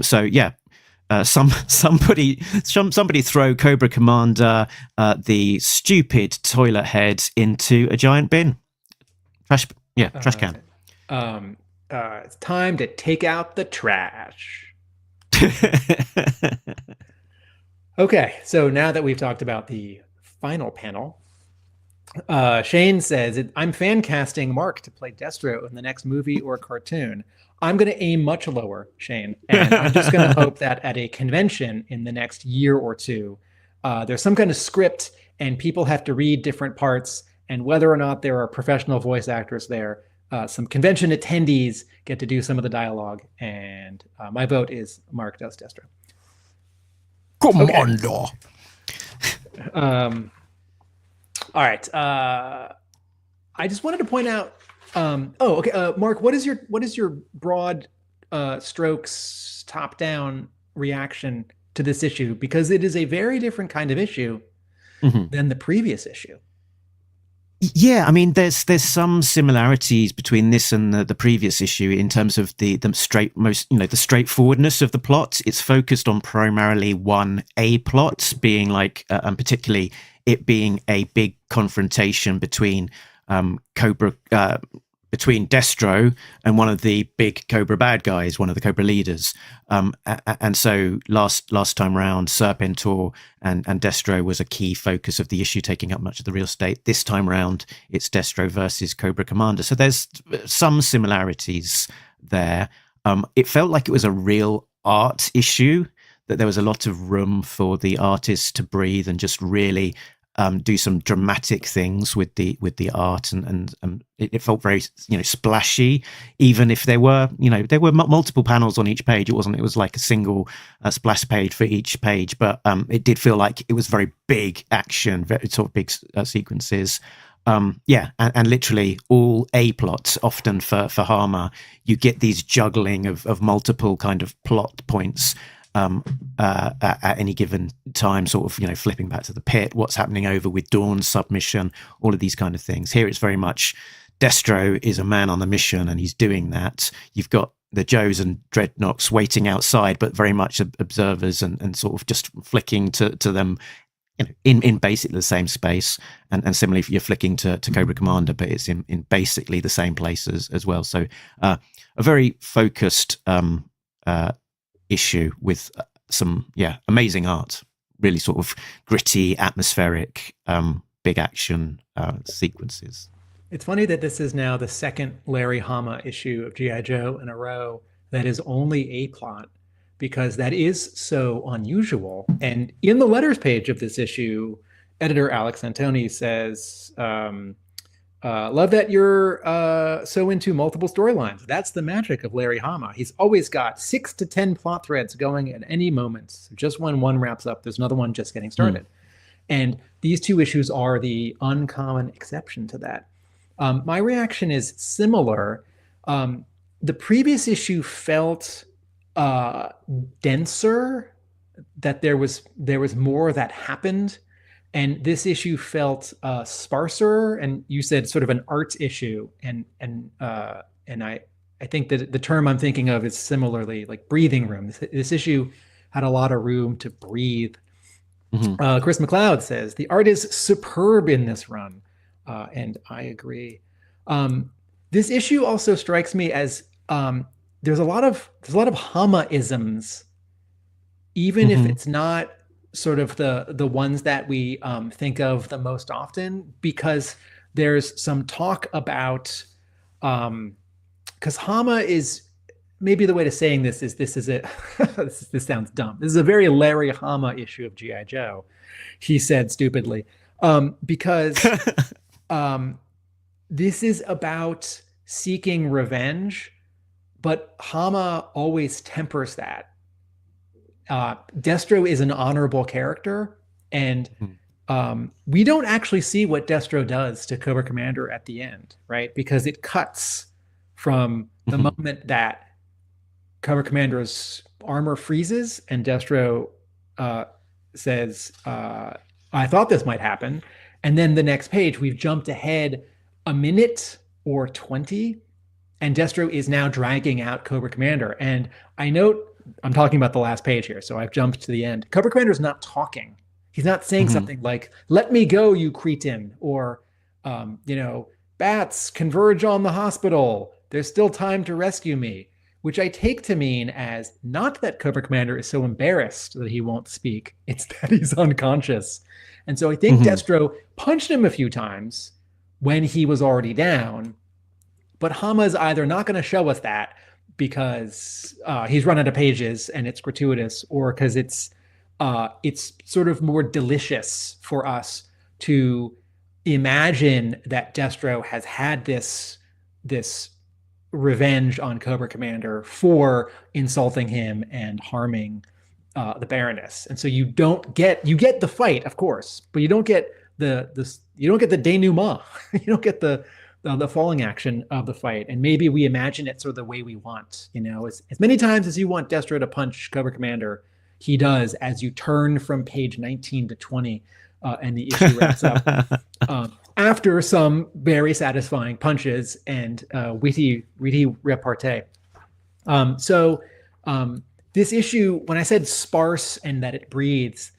So yeah. Somebody throw Cobra Commander the stupid toilet head into a giant bin. Trash can. It's time to take out the trash. Okay, so now that we've talked about the final panel, Shane says, I'm fan casting Mark to play Destro in the next movie or cartoon. I'm going to aim much lower, Shane, and I'm just going to hope that at a convention in the next year or two, there's some kind of script and people have to read different parts, and whether or not there are professional voice actors there, some convention attendees get to do some of the dialogue, and my vote is Mark does Destro. Commander. All right. I just wanted to point out. Mark, what is your broad strokes, top down reaction to this issue? Because it is a very different kind of issue than the previous issue. Yeah, I mean, there's some similarities between this and the previous issue in terms of the straightforwardness of the plot. It's focused on primarily one A plot, being like, and particularly it being a big confrontation between between Destro and one of the big Cobra bad guys, one of the Cobra leaders. And so last time round, Serpentor and Destro was a key focus of the issue, taking up much of the real estate. This time round, it's Destro versus Cobra Commander. So there's some similarities there. It felt like it was a real art issue, that there was a lot of room for the artists to breathe and just really do some dramatic things with the art, and it felt very splashy, even if there were multiple panels on each page. It was like a single splash page for each page, but it did feel like it was very big action, very sort of big sequences. And literally all A plots. Often for Hama, you get these juggling of multiple kind of plot points at any given time, sort of, flipping back to the pit, what's happening over with Dawn's submission, all of these kind of things. Here it's very much Destro is a man on a mission and he's doing that. You've got the Joes and Dreadnoks waiting outside, but very much observers and sort of just flicking to them, in basically the same space. And similarly, you're flicking to Cobra Commander, but it's in basically the same places as well. So a very focused issue with some amazing art, really sort of gritty, atmospheric, big action sequences. It's funny that this is now the second Larry Hama issue of G.I. Joe in a row that is only a plot, because that is so unusual. And in the letters page of this issue, editor Alex Antone says, love that you're so into multiple storylines. That's the magic of Larry Hama. He's always got 6 to 10 plot threads going at any moment. So just when one wraps up, there's another one just getting started. And these two issues are the uncommon exception to that. My reaction is similar. The previous issue felt denser, that there was more that happened. And this issue felt sparser, and you said sort of an art issue, and I think that the term I'm thinking of is similarly like breathing room. This issue had a lot of room to breathe. Chris McLeod says the art is superb in this run, and I agree. This issue also strikes me as there's a lot of Hama-isms, even if it's not sort of the ones that we think of the most often, because there's some talk about, because Hama is, maybe the way to saying this is, this sounds dumb. This is a very Larry Hama issue of G.I. Joe, he said stupidly, because this is about seeking revenge, but Hama always tempers that. Destro is an honorable character, and we don't actually see what Destro does to Cobra Commander at the end, right? Because it cuts from the moment that Cobra Commander's armor freezes and Destro says, I thought this might happen. And then the next page, we've jumped ahead a minute or 20, and Destro is now dragging out Cobra Commander. And I note, I'm talking about the last page here, so I've jumped to the end. Cobra Commander is not talking. He's not saying something like, let me go, you cretin, or, bats converge on the hospital. There's still time to rescue me. which I take to mean as not that Cobra Commander is so embarrassed that he won't speak, it's that he's unconscious. And so I think Destro punched him a few times when he was already down, but Hama is either not going to show us that because he's run out of pages and it's gratuitous, or because it's sort of more delicious for us to imagine that Destro has had this revenge on Cobra Commander for insulting him and harming the Baroness. And so you get the fight, of course, but you don't get the denouement. You don't get the falling action of the fight. And maybe we imagine it sort of the way we want. As many times as you want Destro to punch Cobra Commander, he does as you turn from page 19 to 20 and the issue wraps up. After some very satisfying punches and witty repartee. This issue, when I said sparse and that it breathes,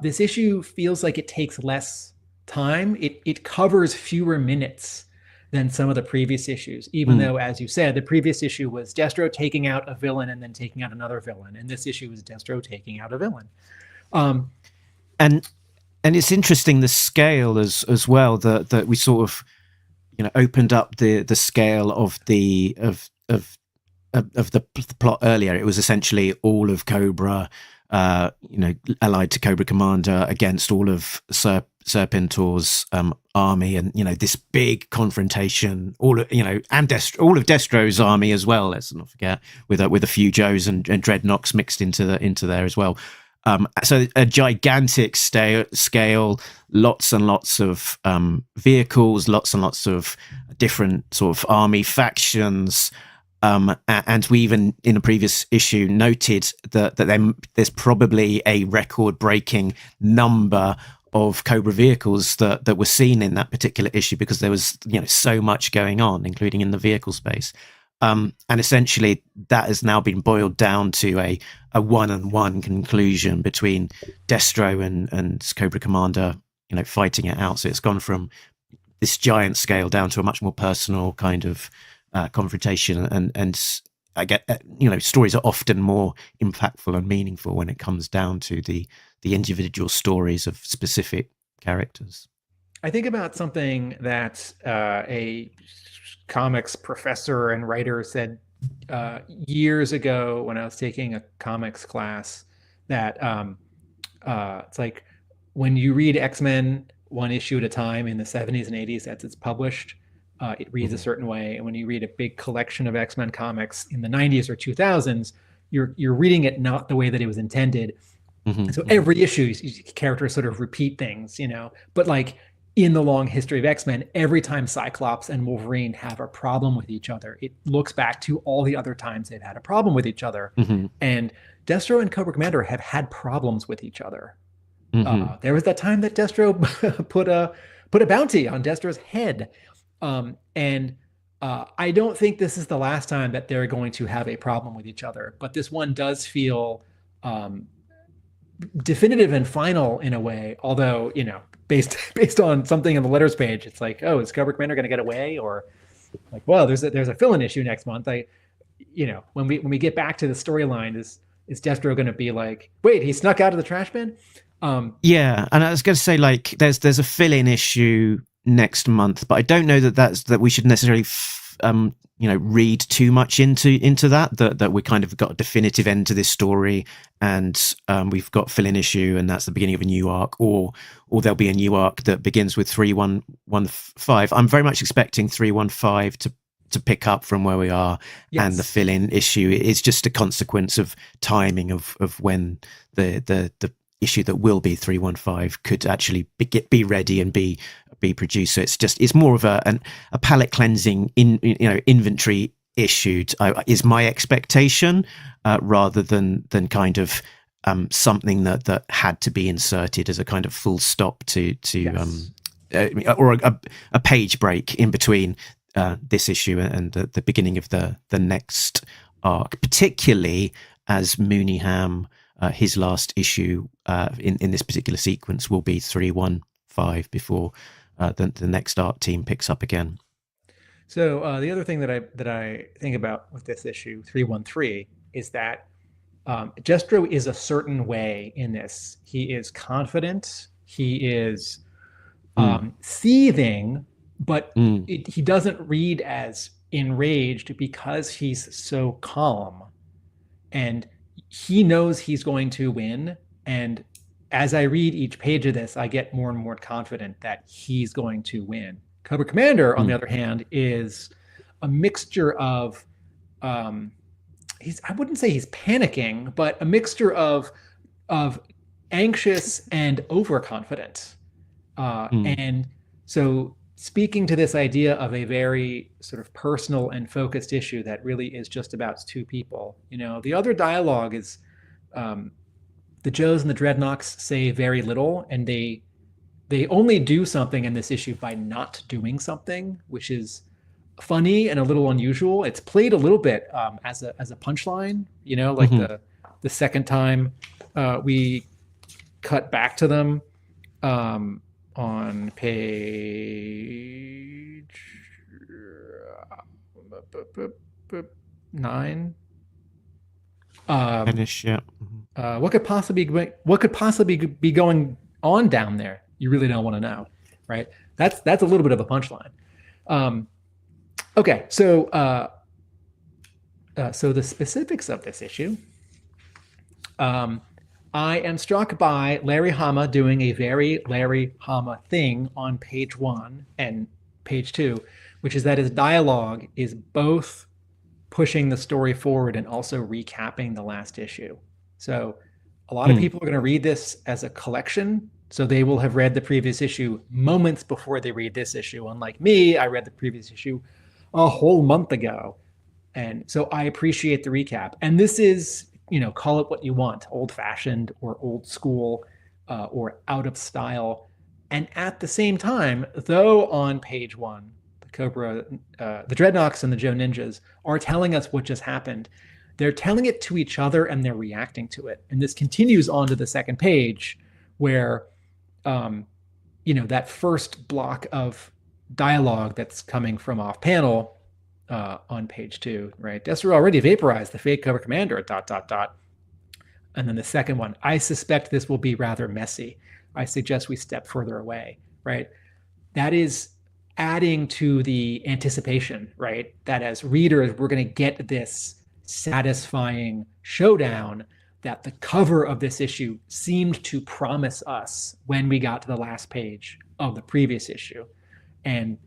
this issue feels like it takes less time. It covers fewer minutes than some of the previous issues, even though, as you said, the previous issue was Destro taking out a villain and then taking out another villain. And this issue is Destro taking out a villain. And it's interesting, the scale as well, that we sort of opened up the scale of the plot earlier. It was essentially all of Cobra allied to Cobra Commander against all of Serpentor's army, and this big confrontation, all of Destro's army as well, let's not forget, with a few Joes and Dreadnoks mixed into there as well. So a gigantic scale, lots and lots of vehicles, lots and lots of different sort of army factions. And we even in a previous issue noted that there's probably a record-breaking number of Cobra vehicles that were seen in that particular issue, because there was so much going on, including in the vehicle space. And essentially that has now been boiled down to a one-on-one conclusion between Destro and Cobra Commander, fighting it out. So it's gone from this giant scale down to a much more personal kind of confrontation. And I get, stories are often more impactful and meaningful when it comes down to the individual stories of specific characters. I think about something that a comics professor and writer said years ago when I was taking a comics class, that it's like when you read X-Men one issue at a time in the 70s and 80s as it's published, it reads a certain way. And when you read a big collection of X-Men comics in the 90s or 2000s, you're reading it not the way that it was intended. So every issue, characters sort of repeat things, but like in the long history of X-Men, every time Cyclops and Wolverine have a problem with each other, it looks back to all the other times they've had a problem with each other. And Destro and Cobra Commander have had problems with each other. There was that time that Destro put a bounty on Destro's head. And I don't think this is the last time that they're going to have a problem with each other, but this one does feel definitive and final in a way, although, based on something in the letters page, it's like, oh, is Cobra Commander going to get away? Or like, well, there's a fill-in issue next month. When we get back to the storyline, is Destro going to be like, wait, he snuck out of the trash bin? Yeah, and I was going to say, like, there's a fill-in issue next month, but I don't know that we should necessarily read too much into that we kind of got a definitive end to this story, and we've got fill-in issue, and that's the beginning of a new arc, or there'll be a new arc that begins with 3115. I'm very much expecting 315 to pick up from where we are. Yes. And the fill-in issue is just a consequence of timing of when the issue that will be 315 could actually be ready and be produced. So it's more of a palette cleansing inventory issued is my expectation, rather than kind of something that had to be inserted as a kind of full stop to yes. Or a page break in between this issue and the beginning of the next arc, particularly as Mooneyham, his last issue in this particular sequence will be 315 before the next art team picks up again. So the other thing that I think about with this issue 313 is that Destro is a certain way in this. He is confident. He is seething, but he doesn't read as enraged because he's so calm, and he knows he's going to win. And as I read each page of this, I get more and more confident that he's going to win. Cobra Commander, on the other hand, is a mixture of I wouldn't say he's panicking, but a mixture of anxious and overconfident. And so speaking to this idea of a very sort of personal and focused issue that really is just about two people, the other dialogue is the Joes and the Dreadnoks say very little, and they only do something in this issue by not doing something, which is funny and a little unusual. It's played a little bit as a punchline, like the second time we cut back to them on page 9. Finish, yeah. What could possibly be going on down there? You really don't want to know, right? That's a little bit of a punchline. Okay, so so the specifics of this issue. I am struck by Larry Hama doing a very Larry Hama thing on page 1 and page 2, which is that his dialogue is both pushing the story forward and also recapping the last issue. So a lot of people are going to read this as a collection. So they will have read the previous issue moments before they read this issue. Unlike me, I read the previous issue a whole month ago. And so I appreciate the recap. And this is, call it what you want, old fashioned or old school or out of style. And at the same time, though on page 1, the Dreadnoks and the Joe Ninjas are telling us what just happened, they're telling it to each other and they're reacting to it. And this continues on to the second page where, that first block of dialogue that's coming from off panel on page 2, right? Destro already vaporized the fake Cobra Commander, ... And then the second one, I suspect this will be rather messy. I suggest we step further away, right? That is adding to the anticipation, right? That as readers, we're going to get this satisfying showdown that the cover of this issue seemed to promise us when we got to the last page of the previous issue. And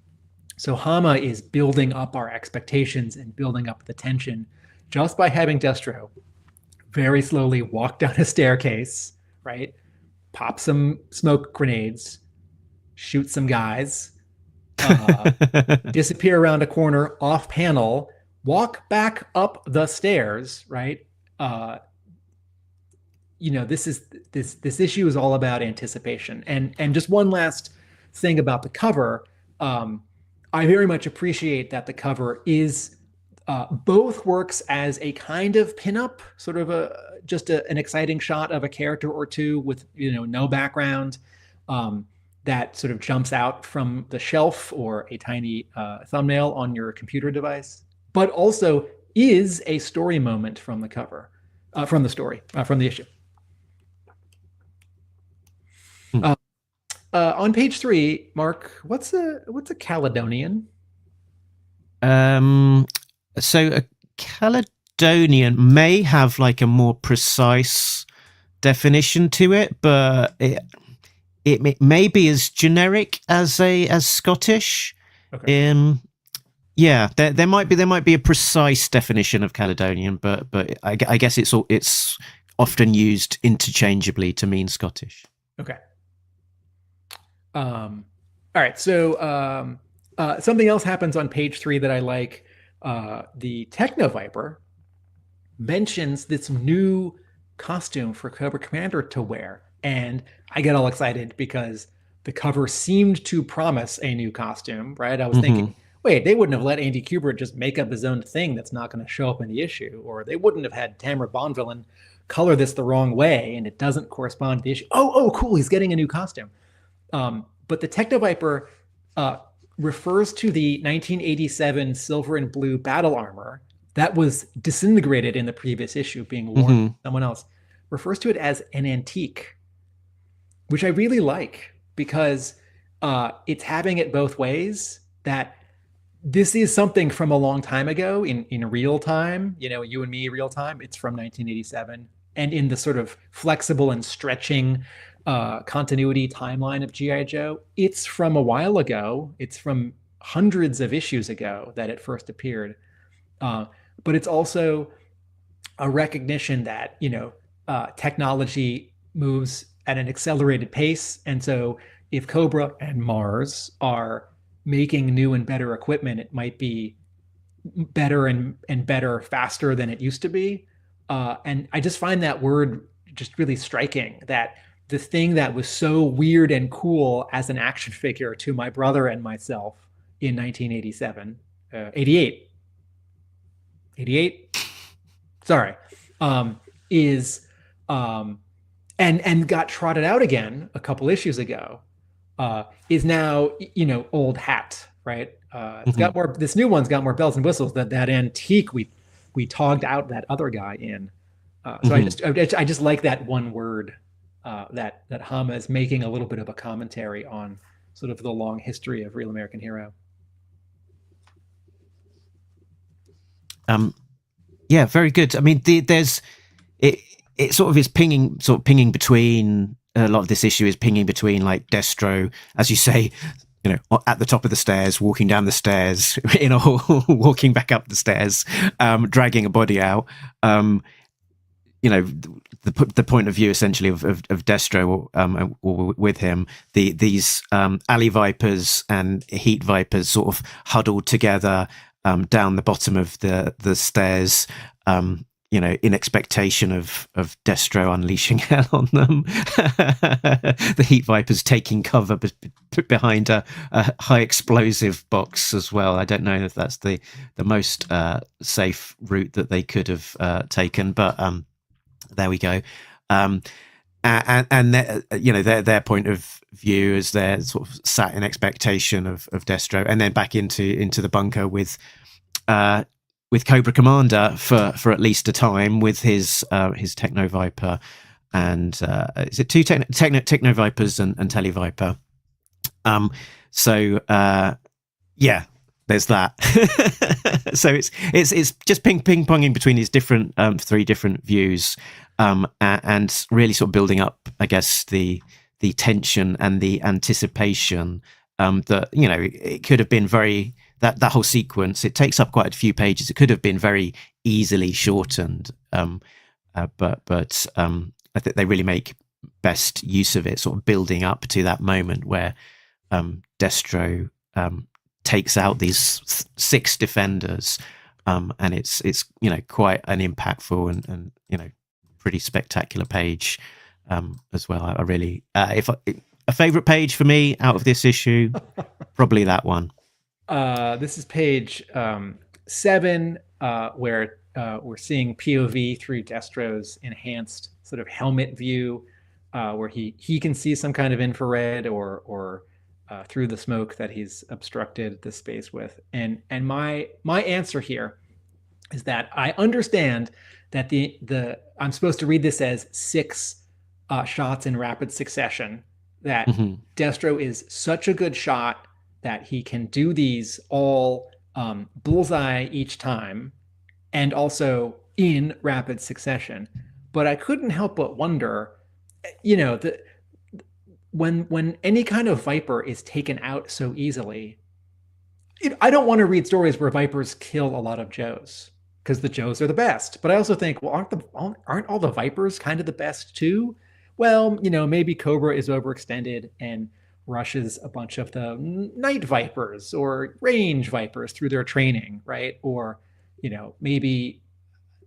so Hama is building up our expectations and building up the tension just by having Destro very slowly walk down a staircase, right? Pop some smoke grenades, shoot some guys, disappear around a corner off panel, walk back up the stairs, right? This issue is all about anticipation. And just one last thing about the cover. I very much appreciate that the cover is both works as a kind of pinup, sort of an exciting shot of a character or two with no background that sort of jumps out from the shelf or a tiny thumbnail on your computer device, but also is a story moment from the cover, from the story, from the issue. On page 3, Mark, what's a Caledonian? So a Caledonian may have like a more precise definition to it, but it may be as generic as Scottish. Okay. Yeah, there might be a precise definition of Caledonian, but I guess it's often used interchangeably to mean Scottish. Okay. All right. So something else happens on page 3 that I like. The Techno Viper mentions this new costume for Cobra Commander to wear. And I get all excited because the cover seemed to promise a new costume, right? I was thinking, wait, they wouldn't have let Andy Kubert just make up his own thing that's not going to show up in the issue. Or they wouldn't have had Tamara Bonvillain color this the wrong way and it doesn't correspond to the issue. Oh, cool, he's getting a new costume. But the Techno Viper refers to the 1987 silver and blue battle armor that was disintegrated in the previous issue, being worn by someone else, refers to it as an antique, which I really like because it's having it both ways, that this is something from a long time ago in real time, you and me real time. It's from 1987. And in the sort of flexible and stretching continuity timeline of G.I. Joe, it's from a while ago. It's from hundreds of issues ago that it first appeared. But it's also a recognition that, technology moves at an accelerated pace. And so if Cobra and Mars are making new and better equipment, it might be better and better faster than it used to be. And I just find that word just really striking, that the thing that was so weird and cool as an action figure to my brother and myself in 1987, 88, sorry, is, and got trotted out again a couple issues ago, is now, old hat, right? It's got more, this new one's got more bells and whistles. That antique we togged out that other guy in. So I just like that one word, that Hama is making a little bit of a commentary on sort of the long history of Real American Hero. Yeah, very good. I mean, there's it sort of is pinging between, a lot of this issue is pinging between, like, Destro, as you say, at the top of the stairs, walking down the stairs in a hall, walking back up the stairs, dragging a body out. The point of view essentially of Destro, or with him, these alley vipers and heat vipers sort of huddled together down the bottom of the stairs, in expectation of Destro unleashing hell on them. The heat vipers taking cover behind a high explosive box as well. I don't know if that's the most safe route that they could have taken, but there we go. And their point of view as they're sort of sat in expectation of Destro, and then back into the bunker with Cobra Commander for at least a time with his Techno Viper, and is it two Techno Vipers and Tele Viper? Yeah, there's that. So it's just ping ponging between these different three different views, and really sort of building up, I guess, the tension and the anticipation that it could have been very. That whole sequence, it takes up quite a few pages. It could have been very easily shortened, but I think they really make best use of it, sort of building up to that moment where Destro takes out these 6 defenders, and it's quite an impactful and pretty spectacular page as well. I really, if a favorite page for me out of this issue, probably that one. This is page 7, where we're seeing POV through Destro's enhanced sort of helmet view, where he can see some kind of infrared or through the smoke that he's obstructed the space with. And my answer here is that I understand that I'm supposed to read this as 6 shots in rapid succession, that Destro is such a good shot that he can do these all bullseye each time, and also in rapid succession. But I couldn't help but wonder, when any kind of Viper is taken out so easily, I don't want to read stories where Vipers kill a lot of Joes, because the Joes are the best. But I also think, well, aren't all the Vipers kind of the best too? Well, maybe Cobra is overextended and rushes a bunch of the Night Vipers or Range Vipers through their training, right? Or, maybe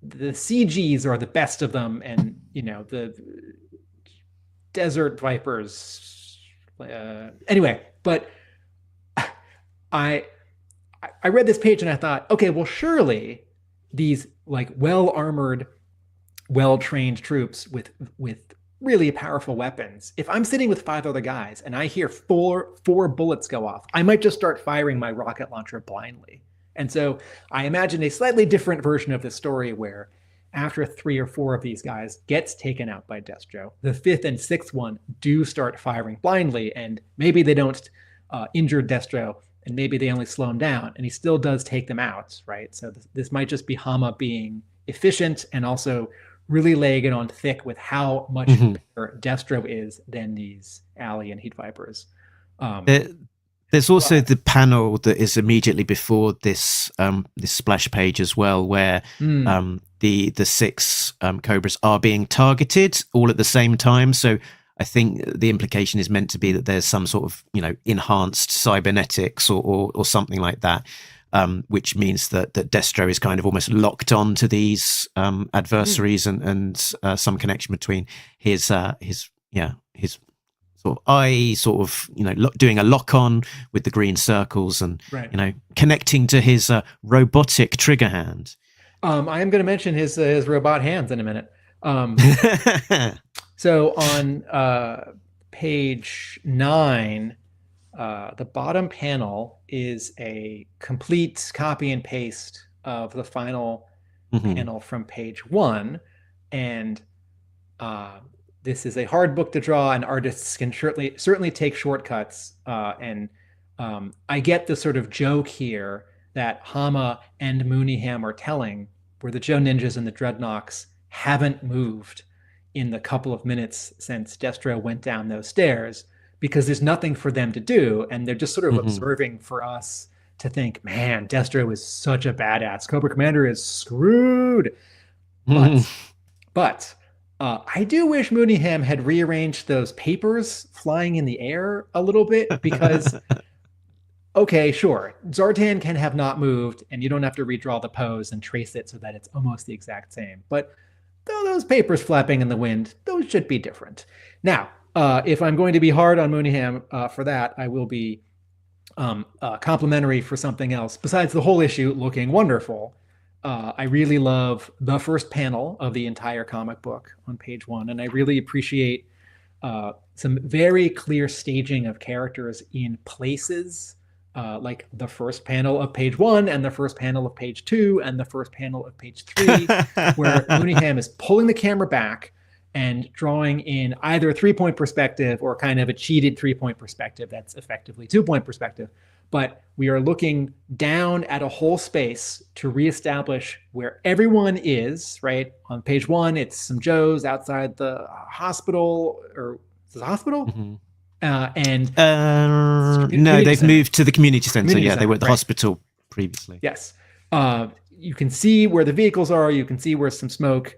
the CGs are the best of them, and, the Desert Vipers. Anyway, but I read this page and I thought, okay, well, surely these like well-armored, well-trained troops with really powerful weapons. If I'm sitting with 5 other guys and I hear four bullets go off, I might just start firing my rocket launcher blindly. And so I imagine a slightly different version of the story where after 3 or 4 of these guys gets taken out by Destro, the 5th and 6th one do start firing blindly, and maybe they don't injure Destro, and maybe they only slow him down, and he still does take them out, right? So this might just be Hama being efficient and also really laying it on thick with how much better Destro is than these Alley and Heat Vipers. There's also the panel that is immediately before this this splash page as well, where the 6 Cobras are being targeted all at the same time. So I think the implication is meant to be that there's some sort of, you know, enhanced cybernetics or something like that, which means that Destro is kind of almost locked on to these adversaries and some connection between his sort of eye, sort of, you know, doing a lock on with the green circles and, you know, connecting to his robotic trigger hand. I am going to mention his robot hands in a minute. So on page 9, the bottom panel is a complete copy and paste of the final panel from page 1. And this is a hard book to draw, and artists can certainly take shortcuts. And I get the sort of joke here that Hama and Mooneyham are telling, where the Joe Ninjas and the Dreadnoks haven't moved in the couple of minutes since Destro went down those stairs, because there's nothing for them to do, and they're just sort of observing for us to think, man, Destro is such a badass. Cobra Commander is screwed. But I do wish Mooneyham had rearranged those papers flying in the air a little bit, because okay, sure, Zartan can have not moved, and you don't have to redraw the pose and trace it so that it's almost the exact same. But those papers flapping in the wind, those should be different. Now, if I'm going to be hard on Mooneyham for that, I will be complimentary for something else. Besides the whole issue looking wonderful, I really love the first panel of the entire comic book on page 1, and I really appreciate some very clear staging of characters in places, like the first panel of page 1 and the first panel of page 2 and the first panel of page 3, where Mooneyham is pulling the camera back and drawing in either a 3-point perspective or kind of a cheated 3-point perspective that's effectively 2-point perspective. But we are looking down at a whole space to reestablish where everyone is, right? On page 1, it's some Joes outside the hospital, or is it a hospital? No, they've moved to the community center. They were at the hospital previously. Yes. You can see where the vehicles are. You can see where some smoke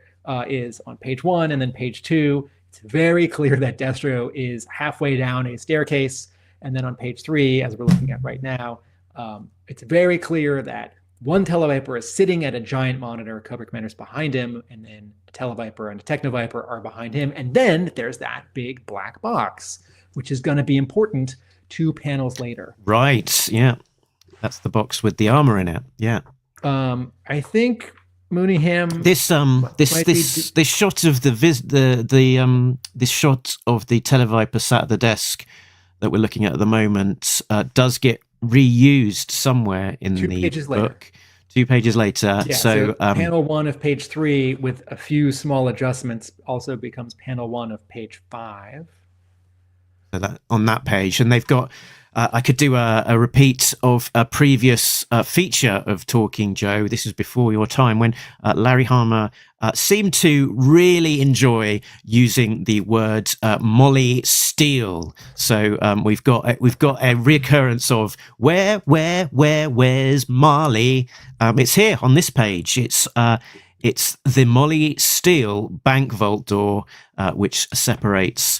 is on page 1, and then page 2. It's very clear that Destro is halfway down a staircase. And then on page 3, as we're looking at right now, it's very clear that one Televiper is sitting at a giant monitor. Cobra Commander's behind him, and then a Televiper and a Technoviper are behind him. And then there's that big black box, which is going to be important 2 panels later. Right. Yeah. That's the box with the armor in it. Yeah. I think Mooneyham. This shot of this shot of the Televiper sat at the desk that we're looking at the moment does get reused somewhere in the book. Later. 2 pages later. Yeah, so panel 1 of page 3 with a few small adjustments also becomes panel 1 of page 5. So that on that page, and they've got. I could do a repeat of a previous feature of Talking Joe. This was before your time, when Larry Hama seemed to really enjoy using the word Molly Steele. So we've got a reoccurrence of where's Marley? It's here on this page. It's the Molly Steele bank vault door, which separates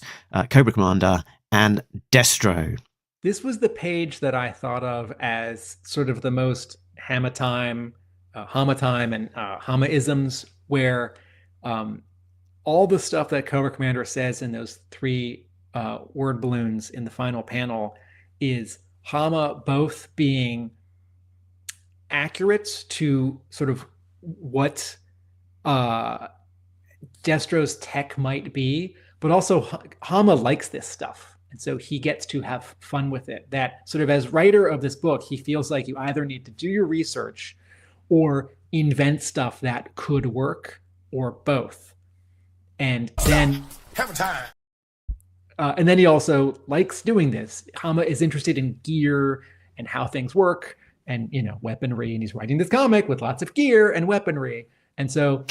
Cobra Commander and Destro. This was the page that I thought of as sort of the most Hama time and Hama-isms, where all the stuff that Cobra Commander says in those 3 word balloons in the final panel is Hama both being accurate to sort of what Destro's tech might be, but also Hama likes this stuff. And so he gets to have fun with it. That sort of, as writer of this book, he feels like you either need to do your research or invent stuff that could work, or both. And then and then he also likes doing this. Hama is interested in gear and how things work and, you know, weaponry. And he's writing this comic with lots of gear and weaponry. And so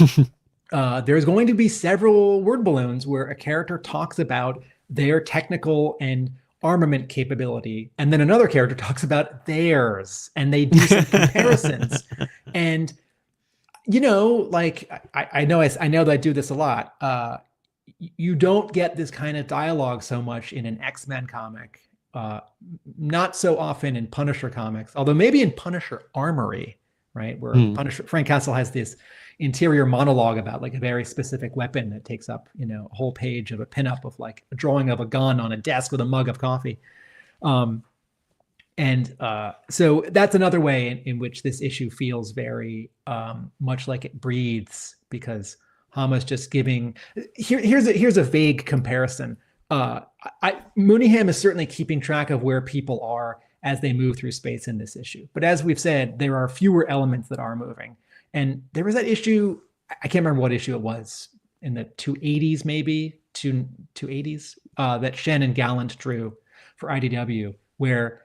there's going to be several word balloons where a character talks about their technical and armament capability, and then another character talks about theirs, and they do some comparisons. And, you know, like I know that I do this a lot. You don't get this kind of dialogue so much in an X-Men comic, not so often in Punisher comics, although maybe in Punisher Armory, right? Where Punisher, Frank Castle has this interior monologue about like a very specific weapon that takes up, you know, a whole page of a pinup of like a drawing of a gun on a desk with a mug of coffee. So that's another way in which this issue feels very much like it breathes, because Hama's just giving. Here's a vague comparison. Mooneyham is certainly keeping track of where people are as they move through space in this issue. But as we've said, there are fewer elements that are moving. And there was that issue, I can't remember what issue it was, in the 280s, maybe, 280s, that Shen and Gallant drew for IDW, where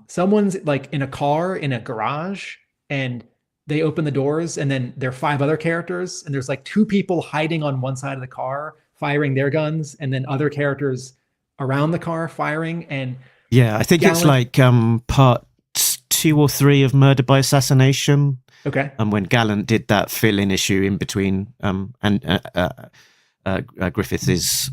someone's like in a car in a garage, and they open the doors, and then there are 5 other characters, and there's like 2 people hiding on one side of the car, firing their guns, and then other characters around the car firing. And yeah, I think it's like part 2 or 3 of Murder by Assassination. Okay. And when Gallant did that fill-in issue in between, and Griffith is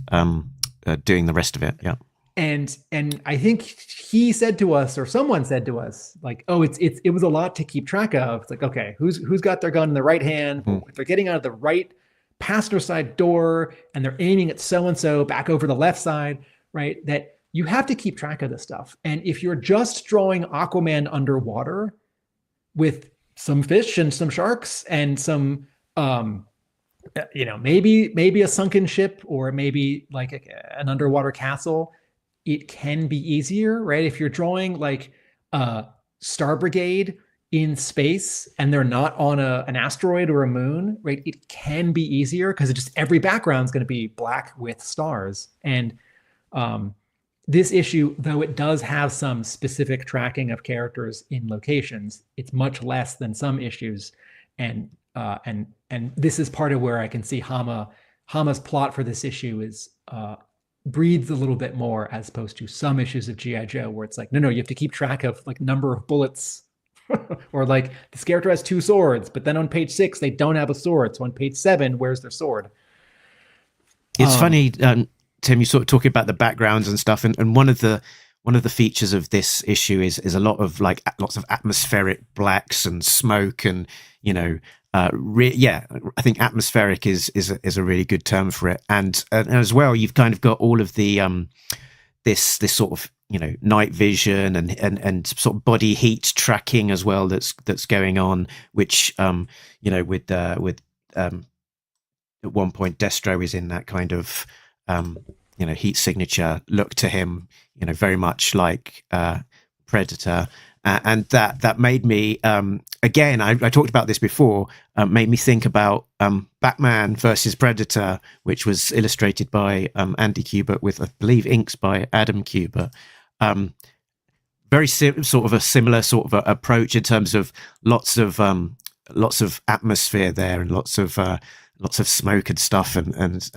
doing the rest of it. Yeah. And I think he said to us, or someone said to us, like, oh, it was a lot to keep track of. It's like, okay, who's got their gun in the right hand? If they're getting out of the right passenger side door and they're aiming at so-and-so back over the left side, right? That you have to keep track of this stuff. And if you're just drawing Aquaman underwater with some fish and some sharks and some, you know, maybe a sunken ship, or maybe like an underwater castle, it can be easier, right? If you're drawing like Star Brigade in space and they're not on an asteroid or a moon, right? It can be easier because every background is going to be black with stars. And this issue, though it does have some specific tracking of characters in locations, it's much less than some issues. And this is part of where I can see Hama's plot for this issue is breathes a little bit more, as opposed to some issues of G.I. Joe where it's like, no, you have to keep track of like number of bullets, or like this character has 2 swords, but then on page 6 they don't have a sword, so on page 7 where's their sword? It's funny, Tim, you sort of talking about the backgrounds and stuff, and one of the features of this issue is a lot of like lots of atmospheric blacks and smoke, and you know, I think atmospheric is a really good term for it, and as well you've kind of got all of the this sort of, you know, night vision and sort of body heat tracking as well that's going on, which you know, with at one point Destro is in that kind of you know, heat signature look to him, you know, very much like Predator, and that made me again, I talked about this before, made me think about Batman versus Predator, which was illustrated by Andy Kubert with, I believe, inks by Adam Kubert. Very sort of a similar sort of approach in terms of lots of atmosphere there, and lots of smoke and stuff, and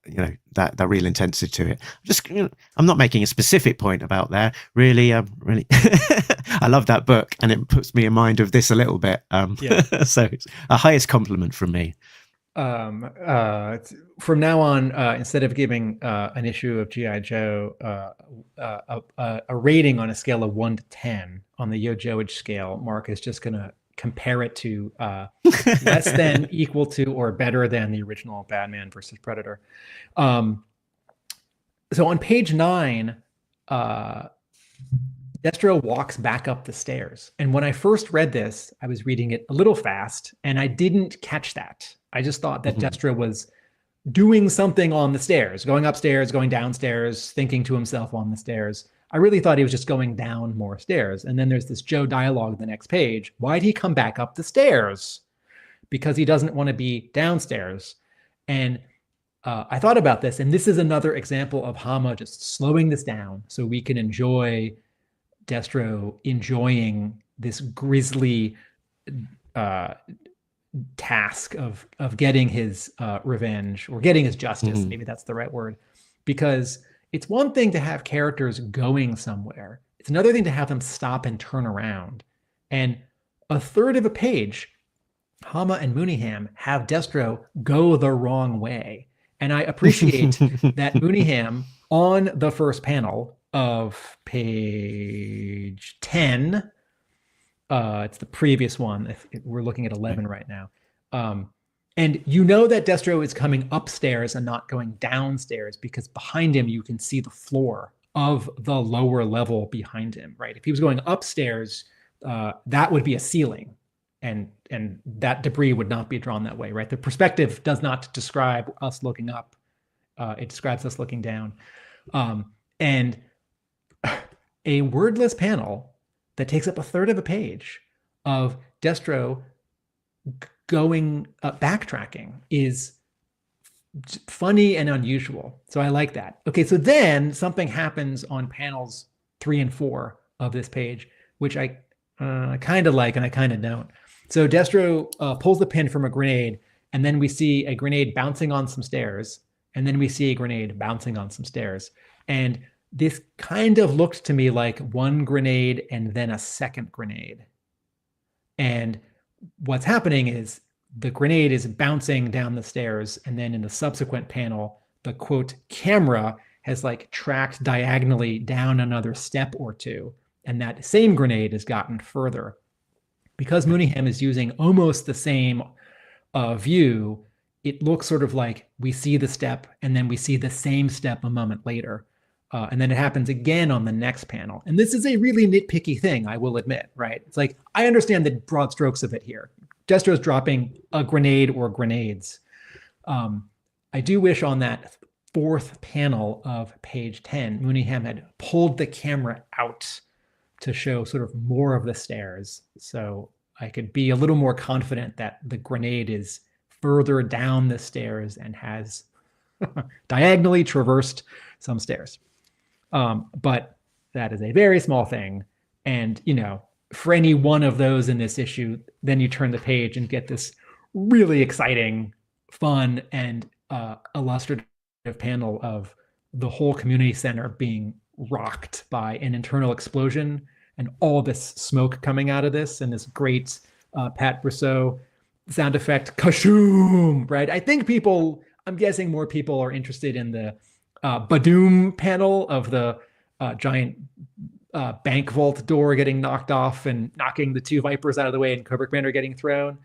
you know, that real intensity to it. Just, you know, I'm not making a specific point about there. Really, I love that book, and it puts me in mind of this a little bit. So it's a highest compliment from me. From now on, instead of giving an issue of G.I. Joe a rating on a scale of 1 to 10 on the Yo Joeage scale, Mark is just going to compare it to less than, equal to, or better than the original Batman versus Predator. So on page 9, Destro walks back up the stairs. And when I first read this, I was reading it a little fast, and I didn't catch that. I just thought that Destro was doing something on the stairs, going upstairs, going downstairs, thinking to himself on the stairs. I really thought he was just going down more stairs. And then there's this Joe dialogue the next page. Why'd he come back up the stairs? Because he doesn't want to be downstairs. And I thought about this, and this is another example of Hama just slowing this down so we can enjoy Destro enjoying this grisly task of getting his revenge, or getting his justice. Maybe that's the right word. Because it's one thing to have characters going somewhere. It's another thing to have them stop and turn around. And a third of a page, Hama and Mooneyham have Destro go the wrong way. And I appreciate that Mooneyham, on the first panel of page 10, it's the previous one. We're looking at 11 right now. And you know that Destro is coming upstairs and not going downstairs, because behind him you can see the floor of the lower level behind him, right? If he was going upstairs, that would be a ceiling, and that debris would not be drawn that way, right? The perspective does not describe us looking up. It describes us looking down. And a wordless panel that takes up a third of a page of Destro going backtracking is funny and unusual. So I like that. Okay, so then something happens on panels 3 and 4 of this page, which I kind of like and I kind of don't. So Destro pulls the pin from a grenade, and then we see a grenade bouncing on some stairs, and then we see a grenade bouncing on some stairs. And this kind of looked to me like one grenade and then a second grenade. And what's happening is the grenade is bouncing down the stairs, and then in the subsequent panel, the quote camera has like tracked diagonally down another step or two, and that same grenade has gotten further. Because Mooneyham is using almost the same view, it looks sort of like we see the step and then we see the same step a moment later. And then it happens again on the next panel. And this is a really nitpicky thing, I will admit, right? It's like, I understand the broad strokes of it here. Destro's dropping a grenade or grenades. I do wish on that fourth panel of page 10, Mooneyham had pulled the camera out to show sort of more of the stairs. So I could be a little more confident that the grenade is further down the stairs and has diagonally traversed some stairs. But that is a very small thing. And, you know, for any one of those in this issue, then you turn the page and get this really exciting, fun, and illustrative panel of the whole community center being rocked by an internal explosion and all this smoke coming out of this, and this great Pat Brousseau sound effect, kashoom, right? I think I'm guessing more people are interested in the Badoom panel of the giant bank vault door getting knocked off and knocking the two Vipers out of the way and Cobra Commander getting thrown.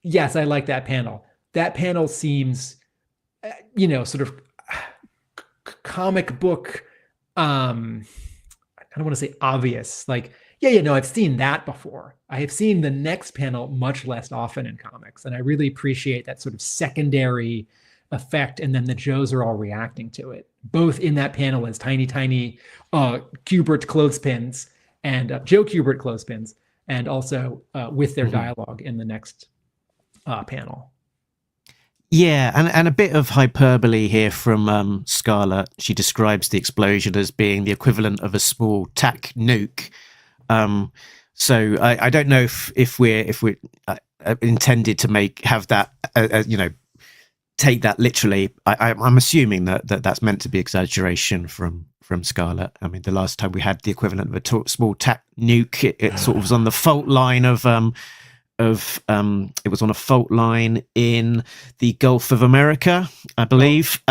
Yes, I like that panel. That panel seems, sort of comic book, I don't want to say obvious. Like, I've seen that before. I have seen the next panel much less often in comics. And I really appreciate that sort of secondary effect. And then the Joes are all reacting to it, both in that panel as tiny Kubert clothespins and Joe Kubert clothespins, and also with their dialogue in the next panel. Yeah, and a bit of hyperbole here from Segala. She describes the explosion as being the equivalent of a small tac nuke. So I don't know if we're intended to have that, take that literally. I'm assuming that's meant to be exaggeration from Segala. I mean, the last time we had the equivalent of a small tac nuke, it sort of was on the fault line it was on a fault line in the Gulf of America, I believe.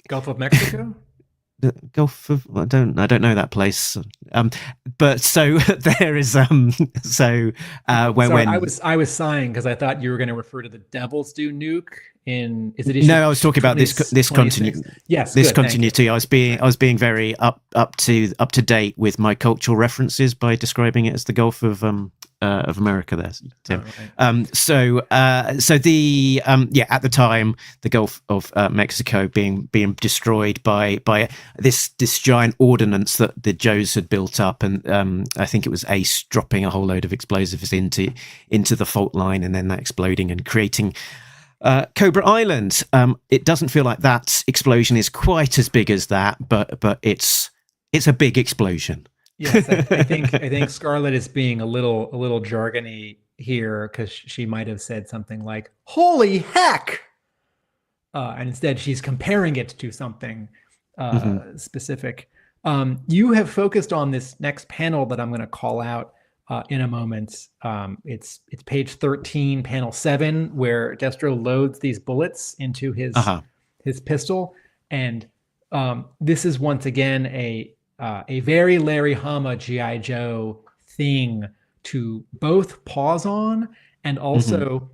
Gulf of Mexico? The Gulf of I don't know that place. But so there is when I was sighing because I thought you were going to refer to the Devil's Due nuke in issue. No, I was talking about this continuity. Yes, this continuity. I was being very up to date with my cultural references by describing it as the Gulf of of America there, Tim. Oh, right. So the at the time, the Gulf of Mexico being destroyed by this giant ordnance that the Joes had built up, and I think it was Ace dropping a whole load of explosives into the fault line, and then that exploding and creating Cobra Island. It doesn't feel like that explosion is quite as big as that, but it's a big explosion. Yes, I think Scarlett is being a little jargony here because she might have said something like "Holy heck," and instead she's comparing it to something specific. You have focused on this next panel that I'm going to call out in a moment. It's page 13, panel 7, where Destro loads these bullets into his pistol, and this is once again a very Larry Hama G.I. Joe thing to both pause on and also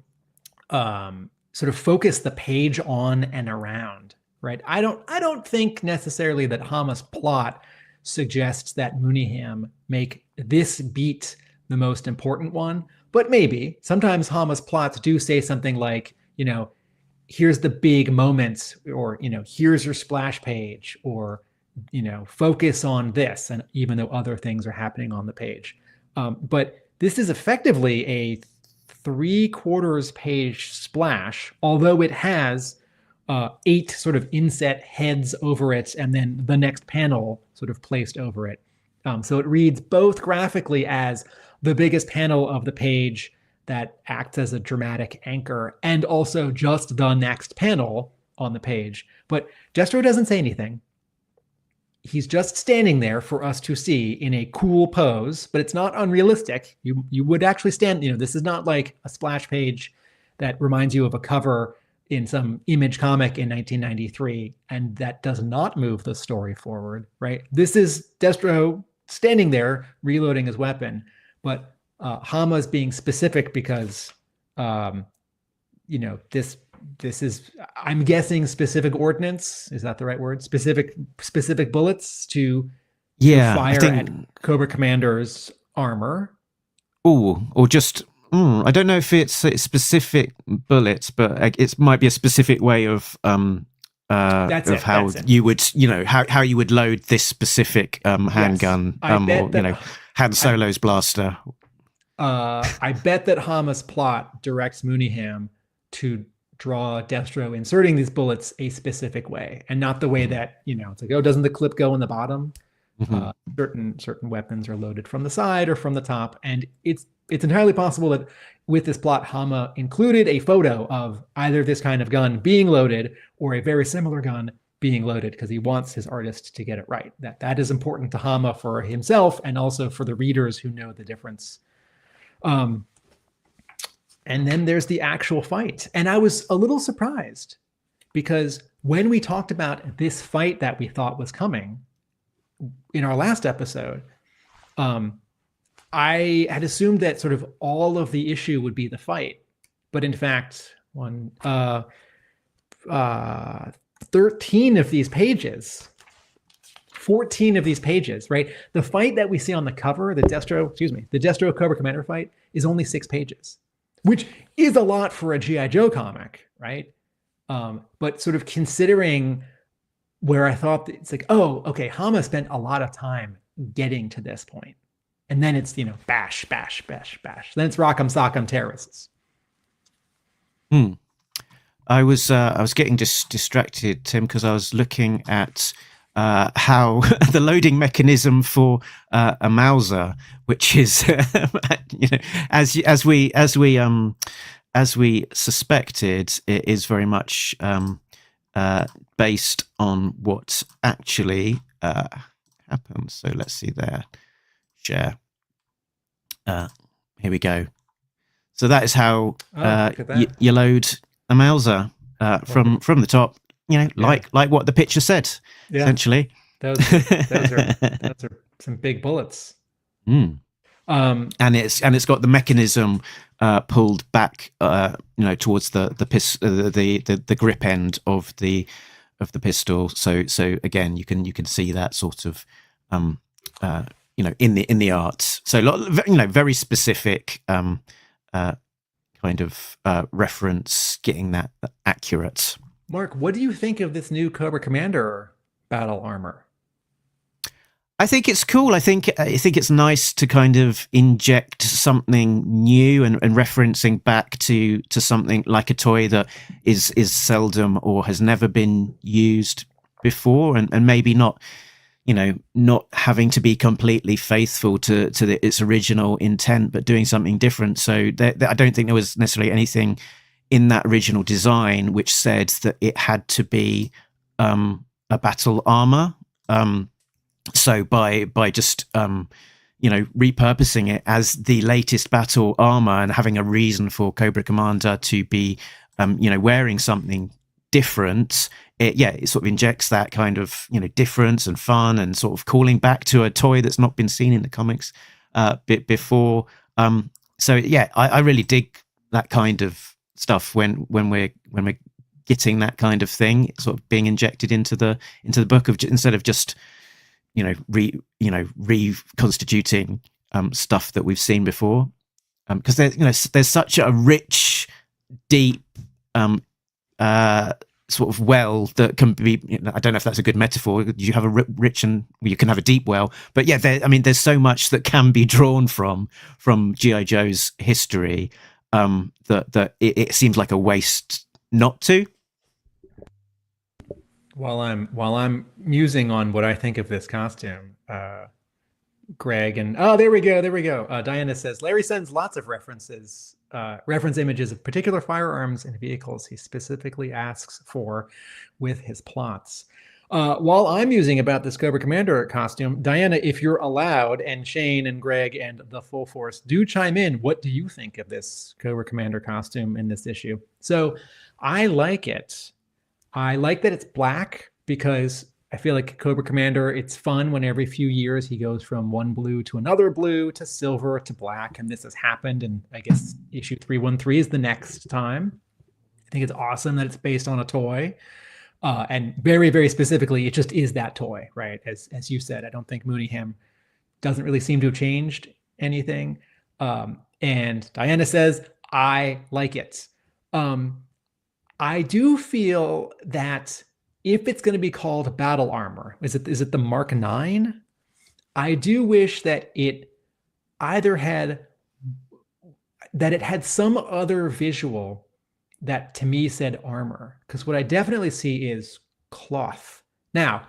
sort of focus the page on and around, right? I don't think necessarily that Hama's plot suggests that Mooneyham make this beat the most important one, but maybe. Sometimes Hama's plots do say something like, here's the big moments, or, here's your splash page, or focus on this, and even though other things are happening on the page. But this is effectively a 3/4 page splash, although it has 8 sort of inset heads over it, and then the next panel sort of placed over it. So it reads both graphically as the biggest panel of the page that acts as a dramatic anchor, and also just the next panel on the page. But Destro doesn't say anything. He's just standing there for us to see in a cool pose, but it's not unrealistic. You would actually stand, this is not like a splash page that reminds you of a cover in some Image comic in 1993, and that does not move the story forward, right? This is Destro standing there reloading his weapon, but Hama's being specific because, this is, I'm guessing, specific ordnance. Is that the right word? Specific bullets to fire at Cobra Commander's armor. Oh, or just I don't know if it's specific bullets, but it might be a specific way of how you would how you would load this specific handgun, or Han Solo's blaster. I bet that Hama's plot directs Mooneyham to draw Destro inserting these bullets a specific way, and not the way that it's like, doesn't the clip go in the bottom? Certain weapons are loaded from the side or from the top, and it's entirely possible that with this plot, Hama included a photo of either this kind of gun being loaded or a very similar gun being loaded, because he wants his artist to get it right. That is important to Hama for himself, and also for the readers who know the difference. And then there's the actual fight. And I was a little surprised, because when we talked about this fight that we thought was coming in our last episode, I had assumed that sort of all of the issue would be the fight. But in fact, 13 of these pages, 14 of these pages, right? The fight that we see on the cover, the Destro Cobra Commander fight, is only 6 pages, which is a lot for a G.I. Joe comic, right? But sort of considering where I thought it's like, oh, okay, Hama spent a lot of time getting to this point. And then it's, bash, bash, bash, bash. Then it's rock'em sock'em terrorists. I was getting distracted, Tim, because I was looking at how the loading mechanism for a Mauser, which is as we suspected, it is very much based on what actually happened. So let's see there. Share. Here we go. So that is how you load a Mauser from the top. Like what the picture said, essentially. Those are some big bullets. And it's got the mechanism pulled back, towards the grip end of the pistol. So again, you can see that sort of in the arts. So very specific kind of reference, getting that accurate. Mark, what do you think of this new Cobra Commander battle armor? I think it's cool. I think it's nice to kind of inject something new and referencing back to something like a toy that is seldom or has never been used before, and maybe not having to be completely faithful to its original intent, but doing something different. So I don't think there was necessarily anything in that original design which said that it had to be a battle armor. So by just repurposing it as the latest battle armor and having a reason for Cobra Commander to be wearing something different, it sort of injects that kind of difference and fun and sort of calling back to a toy that's not been seen in the comics before. I really dig that kind of stuff when we're getting that kind of thing sort of being injected into the book of instead of just reconstituting stuff that we've seen before, because there's such a rich, deep sort of well that can be. I don't know if that's a good metaphor. You have a rich and you can have a deep well, but yeah, there's so much that can be drawn from G.I. Joe's history that it seems like a waste not to. While I'm musing on what I think of this costume, Greg and there we go. Diana says Larry sends lots of reference images of particular firearms and vehicles he specifically asks for with his plots. While I'm musing about this Cobra Commander costume, Diana, if you're allowed, and Shane and Greg and the full force do chime in, what do you think of this Cobra Commander costume in this issue? So I like it. I like that it's black because I feel like Cobra Commander, it's fun when every few years he goes from one blue to another blue to silver to black. And this has happened. And I guess issue 313 is the next time. I think it's awesome that it's based on a toy. And very, very specifically, it just is that toy, right? As you said, I don't think Mooneyham doesn't really seem to have changed anything. And Diana says, I like it. I do feel that if it's going to be called battle armor, is it the Mark 9? I do wish that it had some other visual that to me said armor, because what I definitely see is cloth. Now,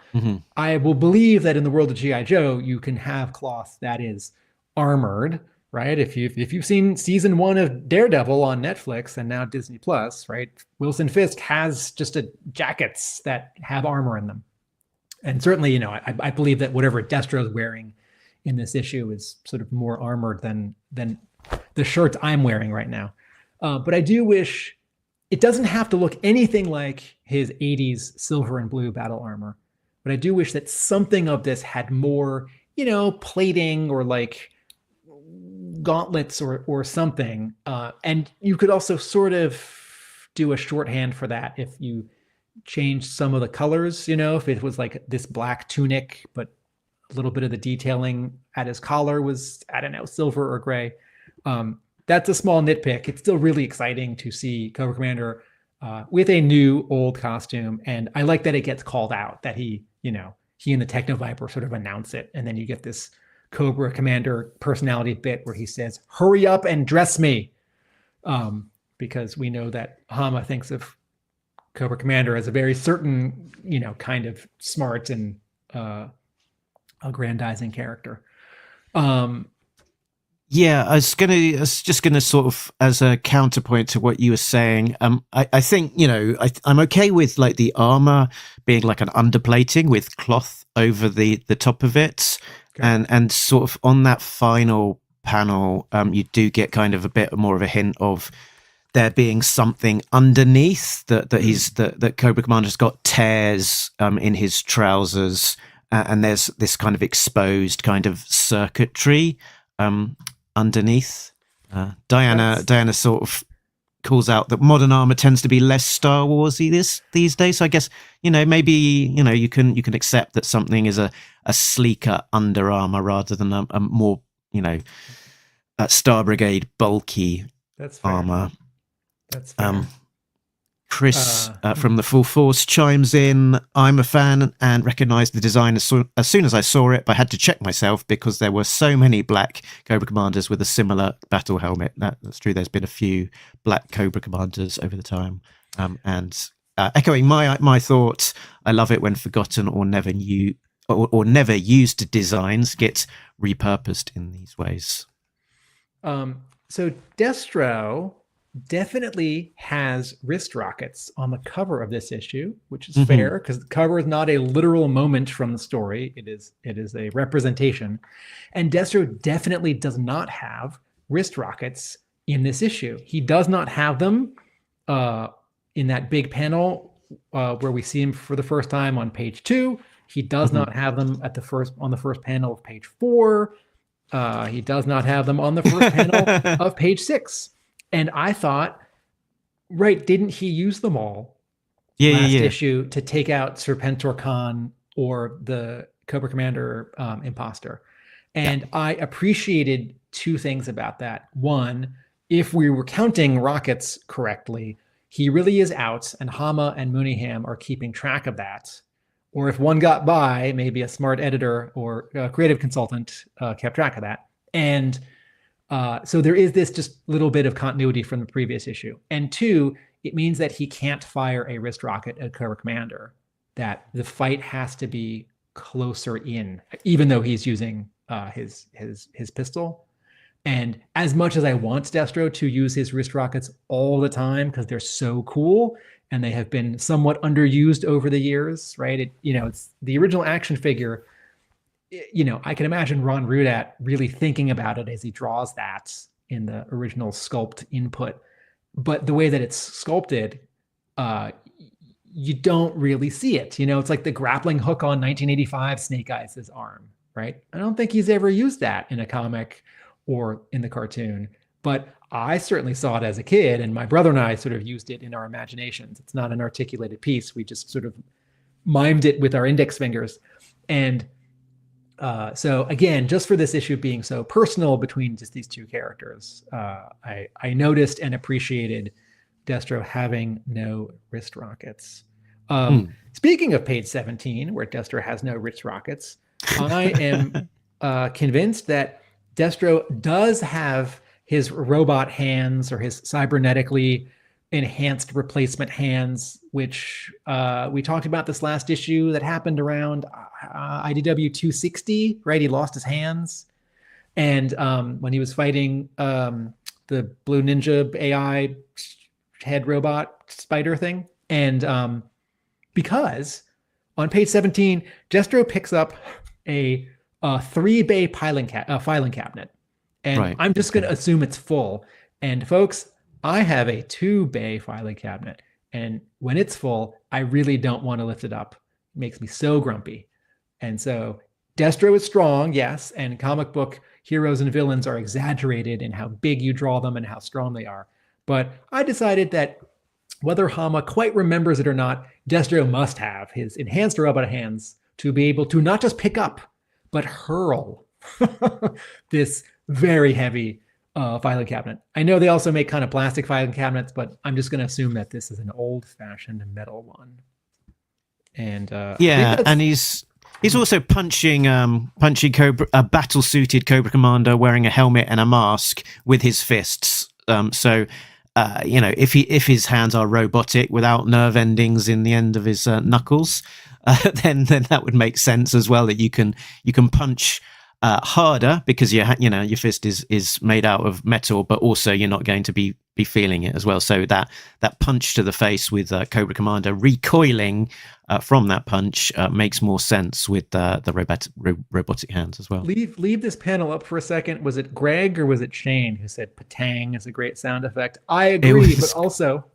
I will believe that in the world of G.I. Joe, you can have cloth that is armored, right? If you've seen season 1 of Daredevil on Netflix and now Disney Plus, right? Wilson Fisk has just jackets that have armor in them. And certainly, I believe that whatever Destro's wearing in this issue is sort of more armored than the shirt I'm wearing right now. But I do wish it doesn't have to look anything like his 80s silver and blue battle armor. But I do wish that something of this had more, plating or like gauntlets or something. And you could also sort of do a shorthand for that if you change some of the colors, if it was like this black tunic, but a little bit of the detailing at his collar was, I don't know, silver or gray. That's a small nitpick. It's still really exciting to see Cobra Commander with a new old costume. And I like that it gets called out, that he and the Techno Viper sort of announce it. And then you get this Cobra Commander personality bit where he says, hurry up and dress me. Because we know that Hama thinks of Cobra Commander as a very certain, kind of smart and aggrandizing character. Yeah, I was just gonna sort of, as a counterpoint to what you were saying, I think, I'm okay with like the armor being like an underplating with cloth over the top of it. Okay. And sort of on that final panel, you do get kind of a bit more of a hint of there being something underneath that Cobra Commander's got tears in his trousers, and there's this kind of exposed kind of circuitry underneath. Diana sort of calls out that modern armor tends to be less Star Warsy these days. So I guess, maybe, you can accept that something is a sleeker Under Armour rather than a more, Star Brigade bulky That's fair. armor. That's fair. Chris from the Full Force chimes in. I'm a fan and recognised the design as soon as I saw it, but I had to check myself because there were so many black Cobra Commanders with a similar battle helmet. That's true. There's been a few black Cobra Commanders over the time. And echoing my thoughts, I love it when forgotten or never used designs get repurposed in these ways. So Destro definitely has wrist rockets on the cover of this issue, which is fair because the cover is not a literal moment from the story. It is a representation. And Destro definitely does not have wrist rockets in this issue. He does not have them in that big panel where we see him for the first time on page 2. He does not have them on the first panel of page 4. He does not have them on the first panel of page 6. And I thought, right, didn't he use them all last issue to take out Serpentor Khan or the Cobra Commander imposter? And I appreciated 2 things about that. One, if we were counting rockets correctly, he really is out, and Hama and Mooneyham are keeping track of that. Or if one got by, maybe a smart editor or a creative consultant kept track of that. And so there is this just little bit of continuity from the previous issue. And 2, it means that he can't fire a wrist rocket at Cobra Commander, that the fight has to be closer in, even though he's using his pistol. And as much as I want Destro to use his wrist rockets all the time because they're so cool and they have been somewhat underused over the years, right? It's the original action figure. I can imagine Ron Rudat really thinking about it as he draws that in the original sculpt input. But the way that it's sculpted, you don't really see it. It's like the grappling hook on 1985 Snake Eyes' arm, right? I don't think he's ever used that in a comic or in the cartoon, but I certainly saw it as a kid, and my brother and I sort of used it in our imaginations. It's not an articulated piece. We just sort of mimed it with our index fingers. And so again, just for this issue being so personal between just these 2 characters, I noticed and appreciated Destro having no wrist rockets. Speaking of page 17, where Destro has no wrist rockets, I am convinced that Destro does have his robot hands or his cybernetically enhanced replacement hands, which we talked about this last issue that happened around IDW 260, right? He lost his hands. And when he was fighting the Blue Ninja AI head robot spider thing. And because on page 17, Destro picks up a 3-bay filing cabinet. And right. I'm just going to assume it's full. And folks, I have a 2-bay filing cabinet. And when it's full, I really don't want to lift it up. It makes me so grumpy. And so Destro is strong, yes. And comic book heroes and villains are exaggerated in how big you draw them and how strong they are. But I decided that whether Hama quite remembers it or not, Destro must have his enhanced robot hands to be able to not just pick up, but hurl this very heavy filing cabinet. I know they also make kind of plastic filing cabinets, but I'm just going to assume that this is an old-fashioned metal one. And and he's also punching Cobra, a battle-suited Cobra Commander wearing a helmet and a mask with his fists. If his hands are robotic without nerve endings in the end of his knuckles, then that would make sense as well, that you can punch harder because your fist is made out of metal, but also you're not going to be feeling it as well. So that punch to the face with Cobra Commander recoiling from that punch makes more sense with the robotic hands as well. Leave this panel up for a second. Was it Greg or was it Shane who said "patang" is a great sound effect? I agree, but also,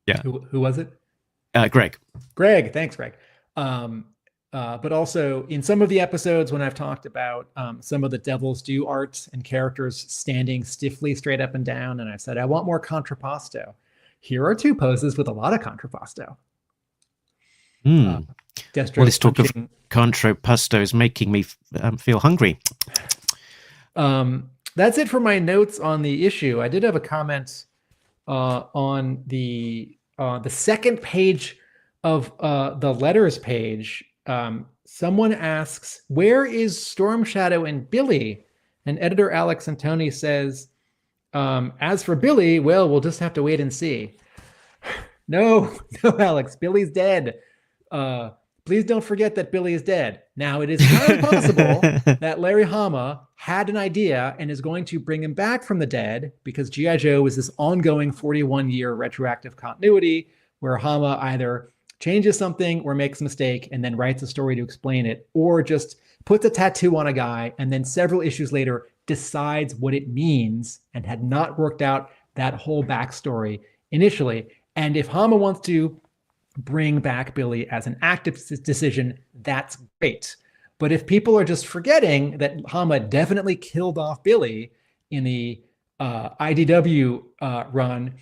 yeah, who was it? Greg. Greg, thanks, Greg. but also in some of the episodes when I've talked about some of the Devil's Due art and characters standing stiffly straight up and down, and I said, I want more contrapposto. Here are two poses with a lot of contrapposto. Well, this talk of contrapposto is making me feel hungry. That's it for my notes on the issue. I did have a comment on the second page of the letters page. Someone asks, where is Storm Shadow and Billy? And editor Alex Antone says, as for Billy, well, we'll just have to wait and see. No, Alex, Billy's dead. Please don't forget that Billy is dead. Now, it is very possible that Larry Hama had an idea and is going to bring him back from the dead, because G.I. Joe is this ongoing 41-year retroactive continuity where Hama either changes something or makes a mistake and then writes a story to explain it, or just puts a tattoo on a guy and then several issues later decides what it means and had not worked out that whole backstory initially. And if Hama wants to bring back Billy as an active decision, that's great. But if people are just forgetting that Hama definitely killed off Billy in the IDW run,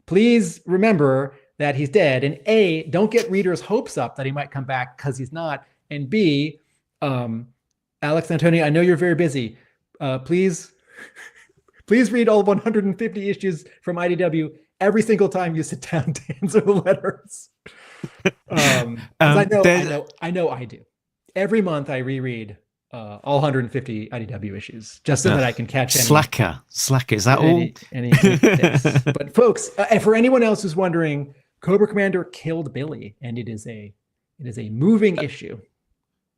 please remember that he's dead. And A, don't get readers' hopes up that he might come back, because he's not. And B, Alex Antone, I know you're very busy. Please read all 150 issues from IDW every single time you sit down to answer the letters. I know I do. Every month I reread all 150 IDW issues just so that I can catch any. Slacker, is that all? Any But folks, and for anyone else who's wondering, Cobra Commander killed Billy, and it is a moving issue.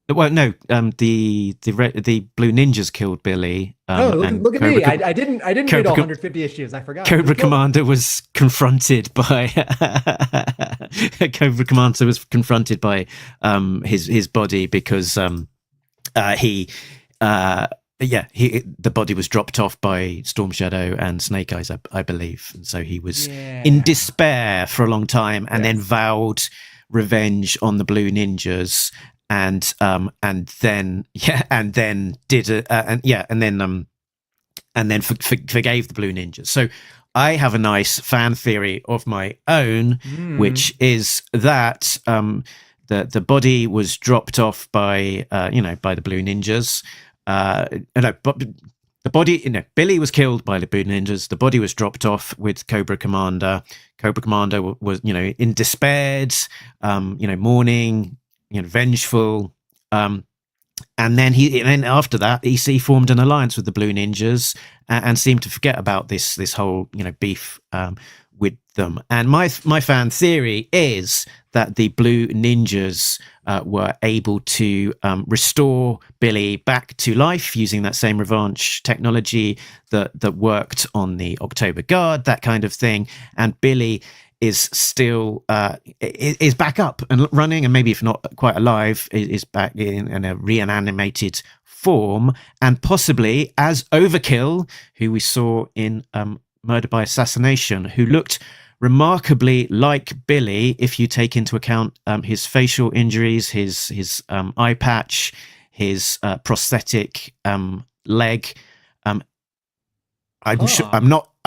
Well, no, the Blue Ninjas killed Billy. Look at me! I didn't read all 150 issues. I forgot. Cobra Commander was confronted by his body, because the body was dropped off by Storm Shadow and Snake Eyes, I believe, and so he was in despair for a long time, and then vowed revenge on the Blue Ninjas. And then forgave the Blue Ninjas. So I have a nice fan theory of my own, which is that the body was dropped off by the Blue Ninjas. Billy was killed by the Blue Ninjas. The body was dropped off with Cobra Commander. Cobra Commander was in despair, mourning, vengeful, and then after that he formed an alliance with the Blue Ninjas and seemed to forget about this whole beef with them. And my fan theory is that the Blue Ninjas were able to restore Billy back to life using that same revanche technology that worked on the October Guard, that kind of thing, and Billy is still is back up and running, and maybe if not quite alive, is back in a reanimated form, and possibly as Overkill, who we saw in Murder by Assassination, who looked remarkably like Billy if you take into account his facial injuries, his eye patch, his prosthetic leg. I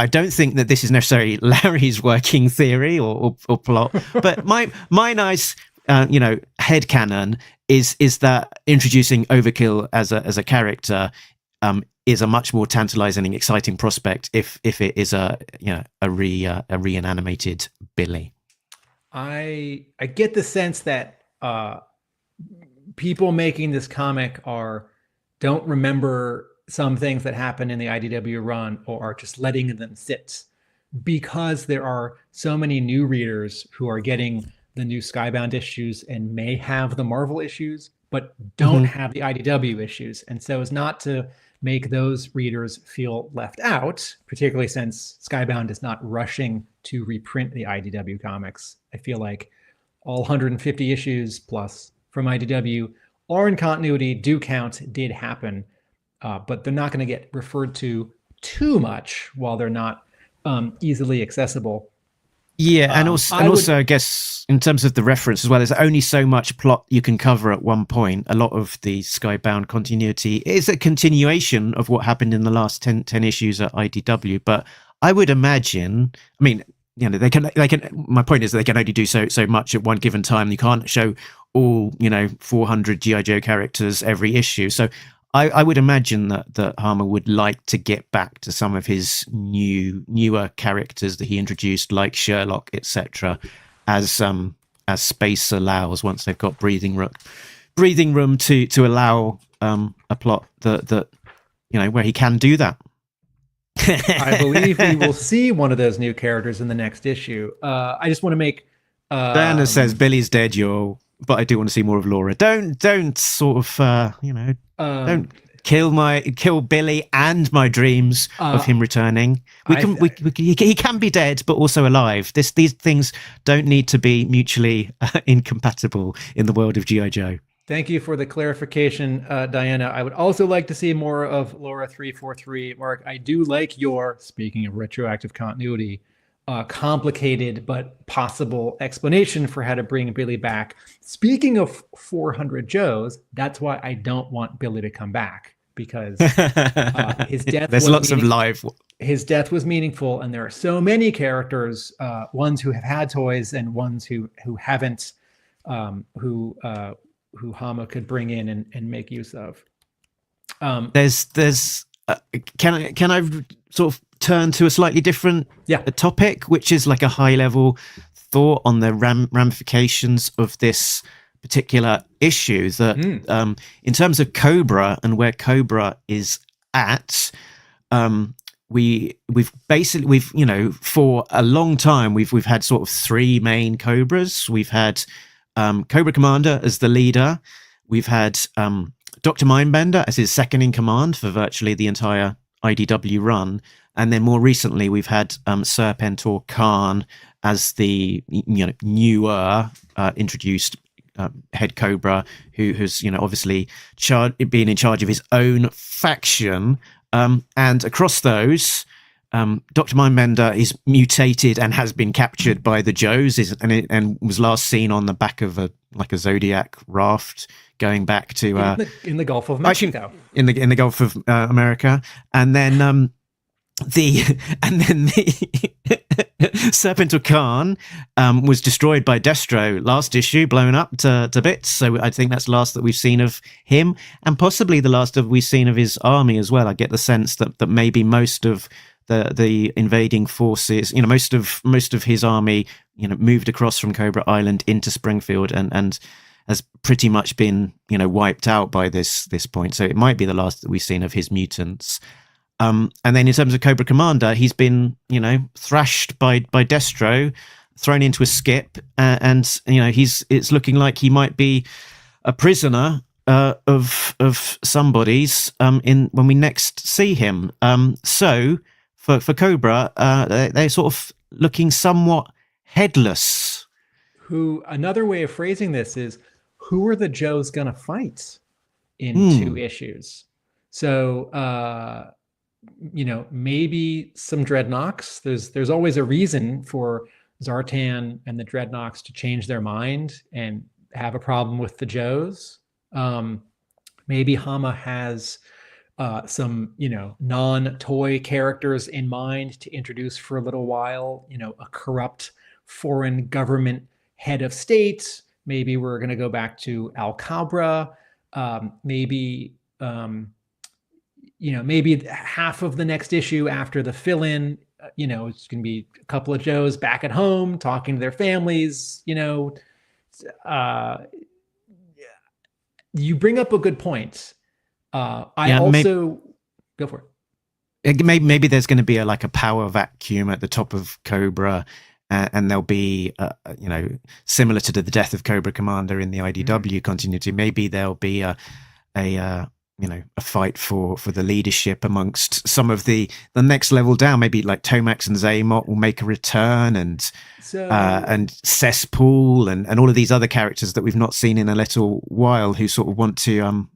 don't think that this is necessarily Larry's working theory or plot, but my nice headcanon is that introducing Overkill as a character is a much more tantalizing and exciting prospect if it is a reanimated Billy. I get the sense that people making this comic don't remember some things that happen in the IDW run, or are just letting them sit, because there are so many new readers who are getting the new Skybound issues and may have the Marvel issues, but don't have the IDW issues. And so as not to make those readers feel left out, particularly since Skybound is not rushing to reprint the IDW comics, I feel like all 150 issues plus from IDW are in continuity, do count, did happen. But they're not going to get referred to too much while they're not easily accessible. Yeah, and also, I guess in terms of the reference as well, there's only so much plot you can cover at one point. A lot of the Skybound continuity is a continuation of what happened in the last 10 issues at IDW. But I would imagine, I mean, you know, they can. My point is that they can only do so much at one given time. You can't show all, 400 GI Joe characters every issue. So I would imagine that Hama would like to get back to some of his newer characters that he introduced, like Sherlock, etc., as space allows. Once they've got breathing room to allow a plot that where he can do that. I believe we will see one of those new characters in the next issue. I just want to make. Diana says Billy's dead, but I do want to see more of Laura. Don't sort of don't kill Billy and my dreams of him returning. He can be dead but also alive. These things don't need to be mutually incompatible in the world of G.I. Joe. Thank you for the clarification, Diana. I would also like to see more of Laura 343. Mark, I do like your, speaking of retroactive continuity, complicated but possible explanation for how to bring Billy back. Speaking of 400 Joes, that's why I don't want Billy to come back, because his death. There's lots of live. His death was meaningful, and there are so many characters, ones who have had toys and ones who haven't, who Hama could bring in and make use of. Can I sort of turn to a slightly different topic, which is like a high level thought on the ramifications of this particular issue, that in terms of Cobra and where Cobra is at, we've for a long time we've had sort of three main Cobras. We've had Cobra Commander as the leader. We've had Dr. Mindbender as his second in command for virtually the entire IDW run. And then more recently, we've had Serpentor Khan as the newer introduced head Cobra, who's obviously been in charge of his own faction. And across those, Dr. Mindbender is mutated and has been captured by the Joes, and was last seen on the back of a Zodiac raft going back to in the Gulf of Mexico. In the Gulf of America, and then the Serpentor Khan was destroyed by Destro last issue, blown up to bits. So I think that's the last that we've seen of him, and possibly the last we've seen of his army as well. I get the sense that maybe most of the invading forces, most of his army, moved across from Cobra Island into Springfield and has pretty much been, wiped out by this point. So it might be the last that we've seen of his mutants. And then in terms of Cobra Commander, he's been, thrashed by Destro, thrown into a skip, and it's looking like he might be a prisoner of somebody's when we next see him. So for Cobra, they're sort of looking somewhat headless. Another way of phrasing this is, who are the Joes gonna fight in 2 issues? So maybe some Dreadnoks. There's always a reason for Zartan and the Dreadnoks to change their mind and have a problem with the Joes. Maybe Hama has some non-toy characters in mind to introduce for a little while. A corrupt foreign government head of state. Maybe we're going to go back to Alcabra. Maybe half of the next issue after the fill-in, it's going to be a couple of Joes back at home talking to their families. You bring up a good point. Go for it. Maybe there's going to be a power vacuum at the top of Cobra, and there'll be similar to the death of Cobra Commander in the IDW continuity. Maybe there'll be a fight for the leadership amongst some of the next level down. Maybe like Tomax and Zaymot will make a return, and Cesspool and all of these other characters that we've not seen in a little while, who sort of want to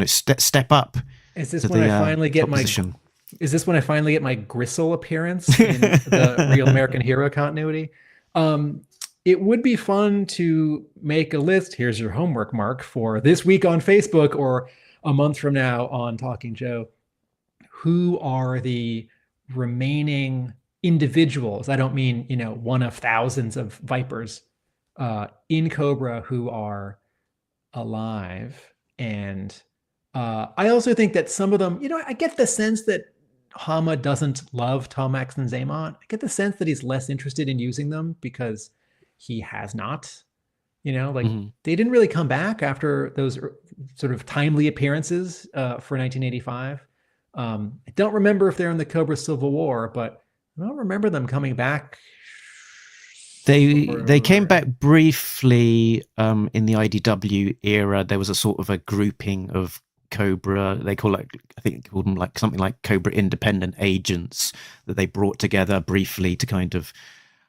step up. Is this when I finally get my position? Is this when I finally get my Gristle appearance in the Real American Hero continuity? It would be fun to make a list. Here's your homework, Mark, for this week on Facebook or a month from now on Talking Joe. Who are the remaining individuals? I don't mean, one of thousands of Vipers in Cobra who are alive. And I also think that some of them, I get the sense that Hama doesn't love Tomax and Zaymont. I get the sense that he's less interested in using them because he has not, they didn't really come back after those sort of timely appearances for 1985. I don't remember if they're in the Cobra Civil War, but I don't remember them coming back. They came back briefly in the IDW era. There was a sort of a grouping of Cobra. I think they called them like something like Cobra Independent Agents that they brought together briefly to kind of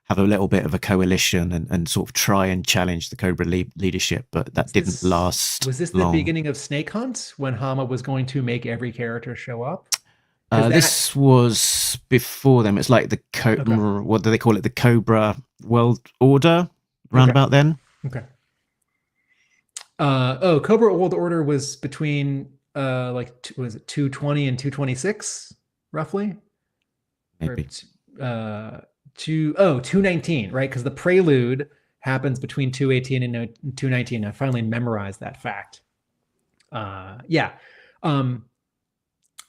have a little bit of a coalition and sort of try and challenge the Cobra leadership, but that didn't last. Was this long. The beginning of Snake Hunt when Hama was going to make every character show up? This was before them. It's like what do they call it? The Cobra World Order, about then. Okay. Cobra World Order was between was it 220 and 226 roughly? Maybe. 219, right? Because the prelude happens between 218 and 219. I finally memorized that fact.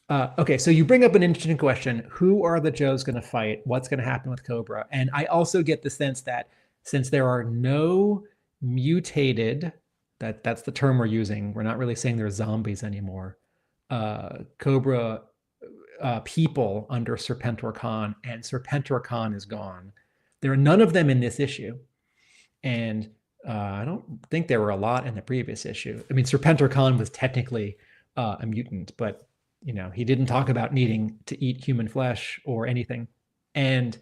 Okay, so you bring up an interesting question. Who are the Joes going to fight? What's going to happen with Cobra? And I also get the sense that since there are no mutated, that's the term we're using, we're not really saying they're zombies anymore, Cobra people under Serpentor Khan, and Serpentor Khan is gone. There are none of them in this issue. And I don't think there were a lot in the previous issue. I mean, Serpentor Khan was technically a mutant, but he didn't talk about needing to eat human flesh or anything. And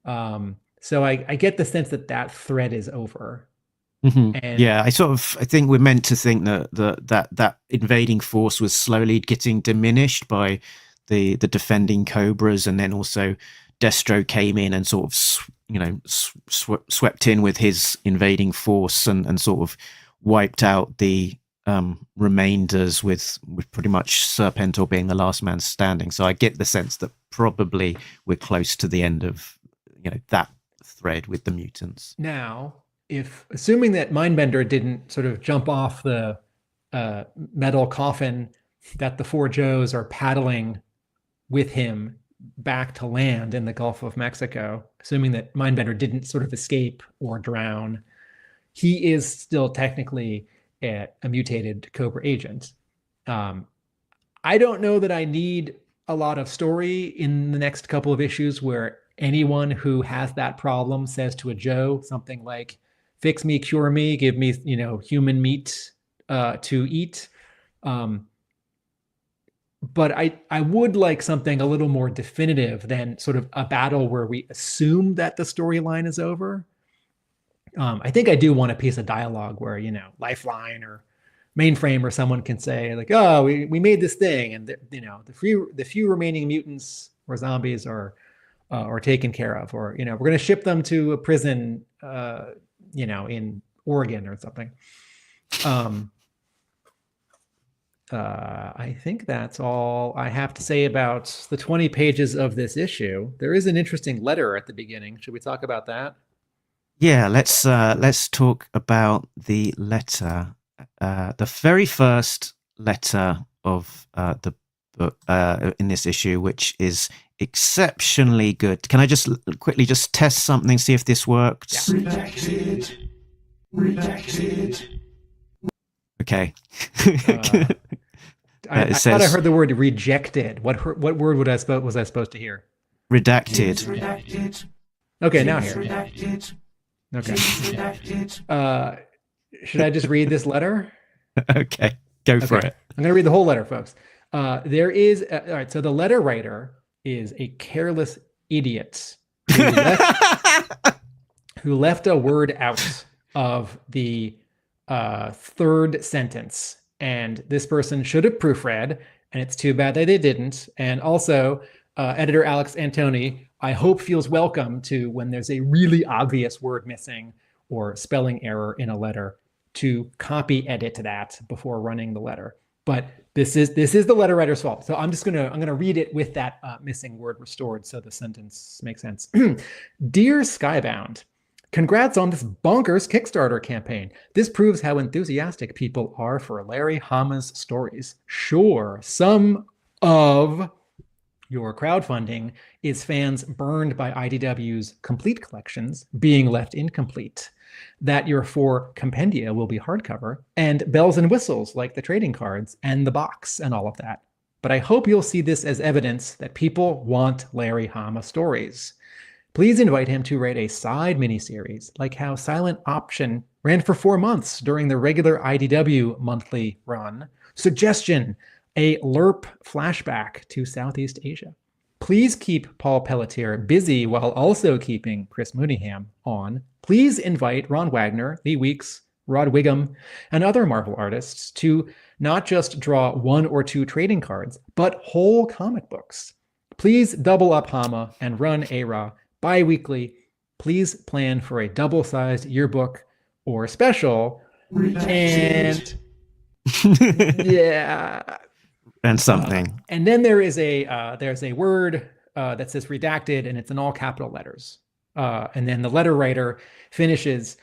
so I get the sense that thread is over. Mm-hmm. And I think we're meant to think that invading force was slowly getting diminished by the defending Cobras, and then also Destro came in and sort of swept in with his invading force and sort of wiped out the remainders with pretty much Serpentor being the last man standing. So I get the sense that probably we're close to the end of that thread with the mutants. Now, if assuming that Mindbender didn't sort of jump off the metal coffin that the four Joes are paddling with him back to land in the Gulf of Mexico, assuming that Mindbender didn't sort of escape or drown, he is still technically a mutated Cobra agent. I don't know that I need a lot of story in the next couple of issues where anyone who has that problem says to a Joe something like, fix me, cure me, give me, human meat to eat. But I would like something a little more definitive than sort of a battle where we assume that the storyline is over. I think I do want a piece of dialogue where, Lifeline or Mainframe or someone can say like, oh, we made this thing, and the few remaining mutants or zombies are taken care of, or we're going to ship them to a prison, in Oregon or something. I think that's all I have to say about the 20 pages of this issue. There is an interesting letter at the beginning. Should we talk about that? Yeah, let's talk about the letter. The very first letter of the book in this issue, which is exceptionally good. Can I just quickly just test something, see if this works? Yeah. Redacted. Okay. I thought I heard the word rejected. What word was I supposed to hear? Redacted. Okay, now here. Redacted. Okay. Should I just read this letter? Okay, go for it. I'm going to read the whole letter, folks. There is all right. So the letter writer is a careless idiot who left a word out of the third sentence, and this person should have proofread, and it's too bad that they didn't. And also, editor Alex Antone, I hope, feels welcome to when there's a really obvious word missing or spelling error in a letter to copy edit that before running the letter. But this is the letter writer's fault. So I'm gonna read it with that missing word restored so the sentence makes sense. Dear Skybound, congrats on this bonkers Kickstarter campaign. This proves how enthusiastic people are for Larry Hama's stories. Sure, some of your crowdfunding is fans burned by IDW's complete collections being left incomplete, that your 4 compendia will be hardcover, and bells and whistles like the trading cards and the box and all of that. But I hope you'll see this as evidence that people want Larry Hama stories. Please invite him to write a side miniseries, like how Silent Option ran for 4 months during the regular IDW monthly run. Suggestion, a LERP flashback to Southeast Asia. Please keep Paul Pelletier busy while also keeping Chris Mooneyham on. Please invite Ron Wagner, Lee Weeks, Rod Wiggum, and other Marvel artists to not just draw 1 or 2 trading cards, but whole comic books. Please double up Hama and run ARAH bi-weekly. Please plan for a double-sized yearbook or special. And yeah. And something. And then there's a word that says redacted, and it's in all capital letters. And then the letter writer finishes,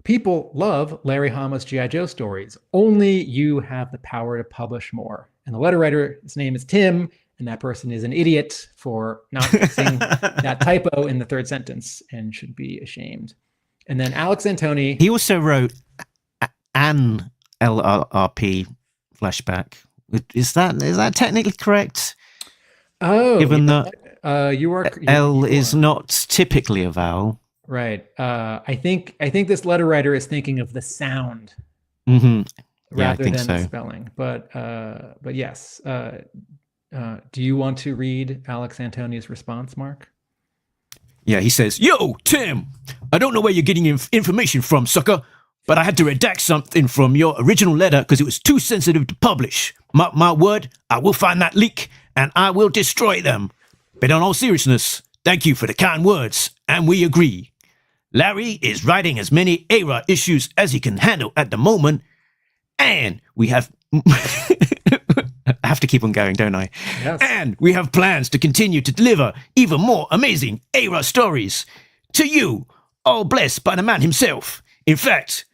people love Larry Hama's G.I. Joe stories. Only you have the power to publish more. And the letter writer, his name is Tim, and that person is an idiot for not fixing that typo in the 3rd sentence and should be ashamed. And then Alex Antone. He also wrote an LRP flashback. Is that technically correct? Oh, given that L is not typically a vowel, right? I think this letter writer is thinking of the sound rather than the spelling. But yes. Do you want to read Alex Antone's response, Mark? Yeah, he says, "Yo, Tim, I don't know where you're getting information from, sucker, but I had to redact something from your original letter because it was too sensitive to publish. Mark my word, I will find that leak and I will destroy them. But in all seriousness, thank you for the kind words, and we agree. Larry is writing as many ARAH issues as he can handle at the moment, and we have..." I have to keep on going, don't I? Yes. "And we have plans to continue to deliver even more amazing ARAH stories to you, all blessed by the man himself. In fact,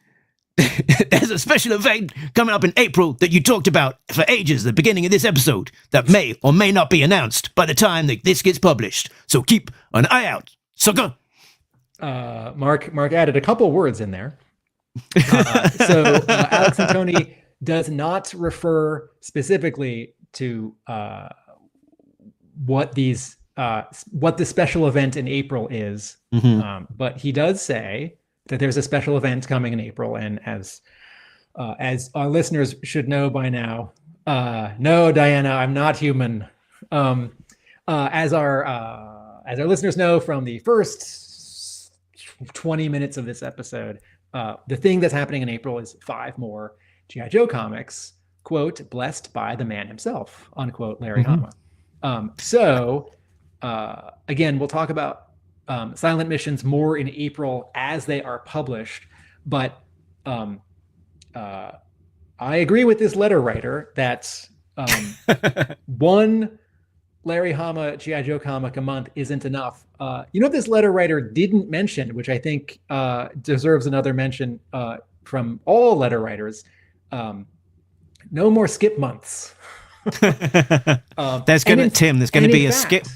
there's a special event coming up in April that you talked about for ages at the beginning of this episode that may or may not be announced by the time that this gets published. So keep an eye out, sucker." Mark added a couple words in there. So Alex Antone does not refer specifically to what the special event in April is, but he does say that there's a special event coming in April, and as our listeners should know by now, no, Diana, I'm not human. As our listeners know from the first 20 minutes of this episode, the thing that's happening in April is 5 more G.I. Joe comics, quote, blessed by the man himself, unquote, Larry Hama. So again, we'll talk about silent missions more in April as they are published, but I agree with this letter writer that one Larry Hama G.I. Joe comic a month isn't enough. This letter writer didn't mention, which I think deserves another mention from all letter writers, no more skip months. There's going to be a skip.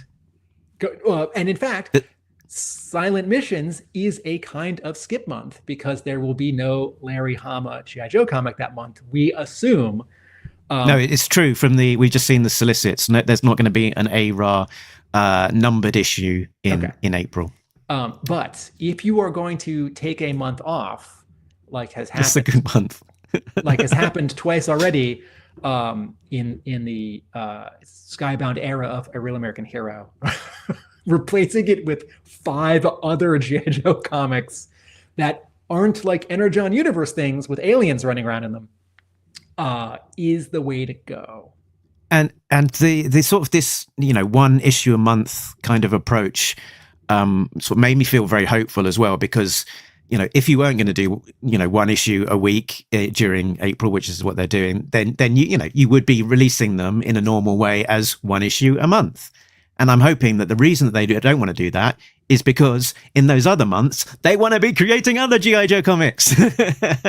And in fact, Silent Missions is a kind of skip month because there will be no Larry Hama G.I. Joe comic that month, we assume. No, it's true. We've just seen the solicits. No, there's not going to be an ARAH numbered issue in April. But if you are going to take a month off, like has happened, it's a good month. like has happened twice already in the Skybound era of A Real American Hero, replacing it with 5 other G.I. Joe comics that aren't like Energon Universe things with aliens running around in them, is the way to go. and the sort of this, one issue a month kind of approach sort of made me feel very hopeful as well, because if you weren't going to do one issue a week during April, which is what they're doing, then you would be releasing them in a normal way as one issue a month. And I'm hoping that the reason that they don't want to do that is because in those other months they want to be creating other G.I. Joe comics.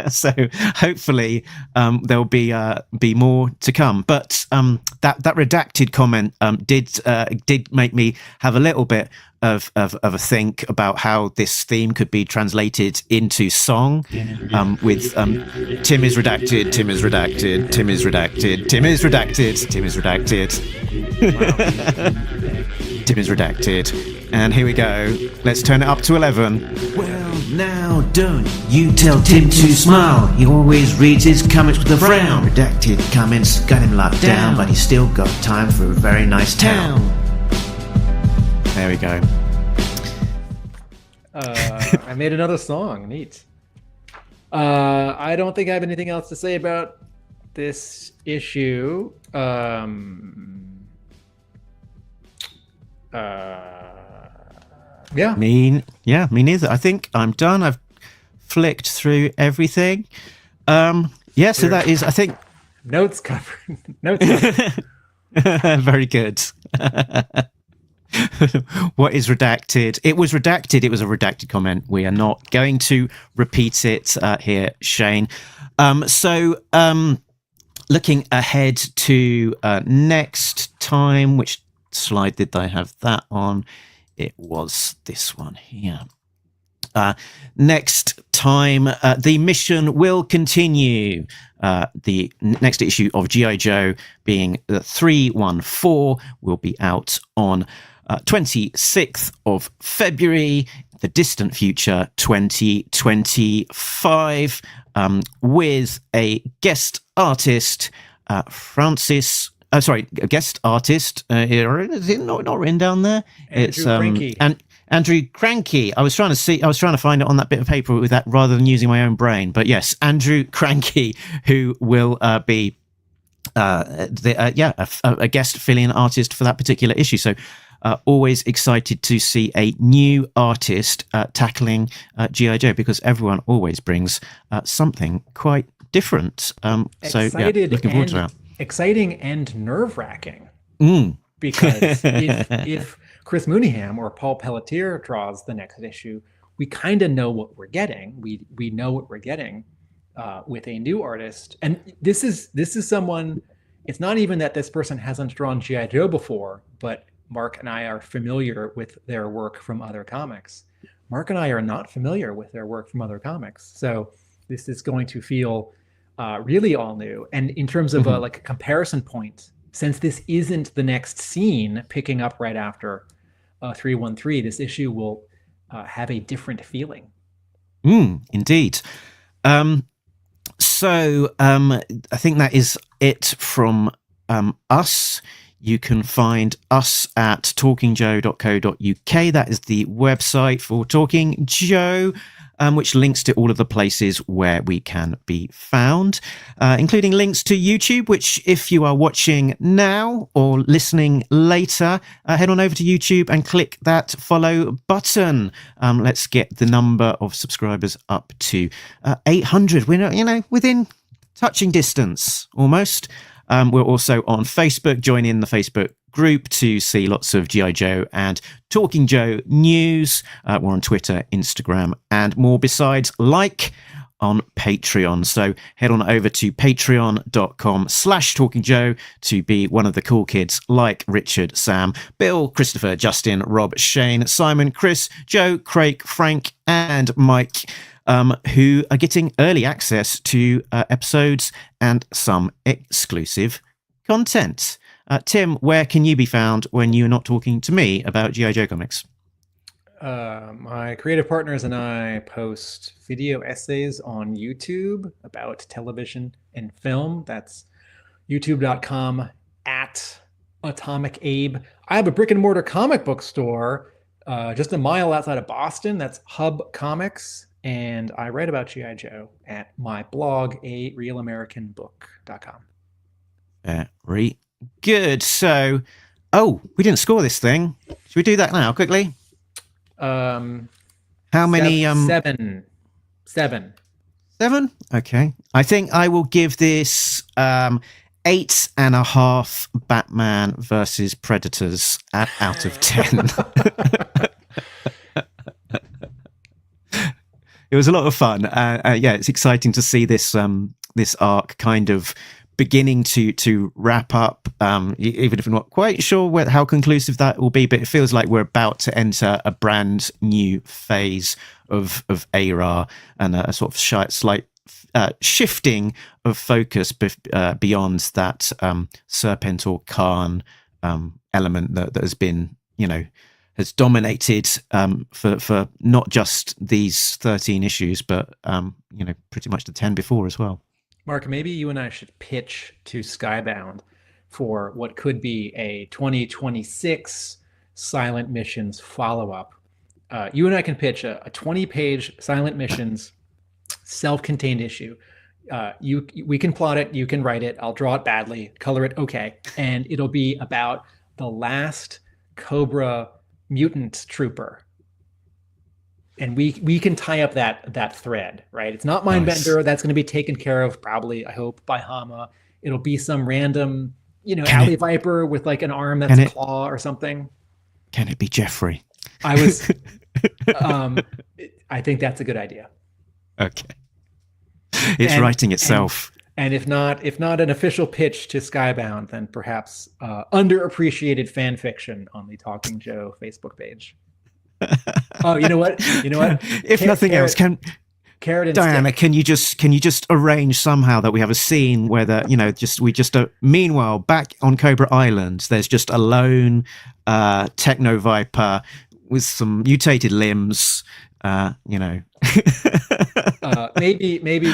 So hopefully there'll be more to come. But that redacted comment did make me have a little bit of a think about how this theme could be translated into song, with Tim is redacted, Tim is redacted, Tim is redacted, Tim is redacted, Tim is redacted. Tim is redacted. And here we go. Let's turn it up to 11. Well, now don't you tell Tim to smile. He always reads his comments with a frown. Redacted comments got him locked down, but he's still got time for a very nice town. There we go. I made another song. Neat. I don't think I have anything else to say about this issue. Yeah. Me neither. I think I'm done. I've flicked through everything. So that is, I think, notes covered. Notes covered. Very good. What is redacted? It was redacted. It was a redacted comment. We are not going to repeat it here, Shane. Looking ahead to next time, which slide did I have that on? It was this one here. Next time, the mission will continue. The next issue of G.I. Joe, being the 314, will be out on 26th of February, the distant future, 2025, with a guest artist, a guest artist. Is it not written down there? Andrew Cranky. I was trying to find it on that bit of paper with that rather than using my own brain. But yes, Andrew Cranky, who will be a guest fill-in artist for that particular issue. So always excited to see a new artist tackling G.I. Joe, because everyone always brings something quite different. Looking forward to that. Exciting and nerve-wracking, because if Chris Mooneyham or Paul Pelletier draws the next issue, we kind of know what we're getting. We know what we're getting with a new artist, and this is someone. It's not even that this person hasn't drawn G.I. Joe before, but Mark and I are familiar with their work from other comics. Mark and I are not familiar with their work from other comics, so this is going to feel really all new. And in terms of a comparison point, since this isn't the next scene picking up right after 313, this issue will have a different feeling. Indeed. I think that is it from us. You can find us at talkingjoe.co.uk. That is the website for Talking Joe, which links to all of the places where we can be found, including links to YouTube, which if you are watching now or listening later, head on over to YouTube and click that follow button. Let's get the number of subscribers up to 800. We're within touching distance almost. We're also on Facebook. Join in the Facebook group to see lots of G.I. Joe and Talking Joe news. We're on Twitter, Instagram, and more besides, on Patreon. So head on over to patreon.com/talkingjoe to be one of the cool kids like Richard, Sam, Bill, Christopher, Justin, Rob, Shane, Simon, Chris, Joe, Craig, Frank, and Mike, who are getting early access to episodes and some exclusive content. Tim, where can you be found when you're not talking to me about G.I. Joe comics? My creative partners and I post video essays on YouTube about television and film. That's youtube.com/AtomicAbe. I have a brick and mortar comic book store just a mile outside of Boston. That's Hub Comics. And I write about G.I. Joe at my blog, arealamericanbook.com. Very Good. So, we didn't score this thing. Should we do that now, quickly? How many? Seven. 7? Okay. I think I will give this 8.5 Batman versus Predators out of 10. It was a lot of fun. Yeah, it's exciting to see this this arc kind of beginning to wrap up, even if we're not quite sure how conclusive that will be, but it feels like we're about to enter a brand new phase of ARAH and a sort of slight shifting of focus beyond that Serpentor Khan element that has been, has dominated for not just these 13 issues, but pretty much the 10 before as well. Mark, maybe you and I should pitch to Skybound for what could be a 2026 Silent Missions follow-up. You and I can pitch a 20-page Silent Missions self-contained issue. We can plot it, you can write it, I'll draw it badly, color it okay, and it'll be about the last Cobra mutant trooper. And we can tie up that thread, right? It's not Mindbender. Nice. That's going to be taken care of, probably, I hope, by Hama. It'll be some random, alley viper with like an arm that's a claw or something. Can it be Jeffrey? I think that's a good idea. Okay. It's writing itself. And if not an official pitch to Skybound, then perhaps underappreciated fan fiction on the Talking Joe Facebook page. Oh, you know what? If nothing else, Carrot and Diana, stick. can you just arrange somehow that we have a scene where meanwhile back on Cobra Island, there's just a lone techno viper with some mutated limbs. Maybe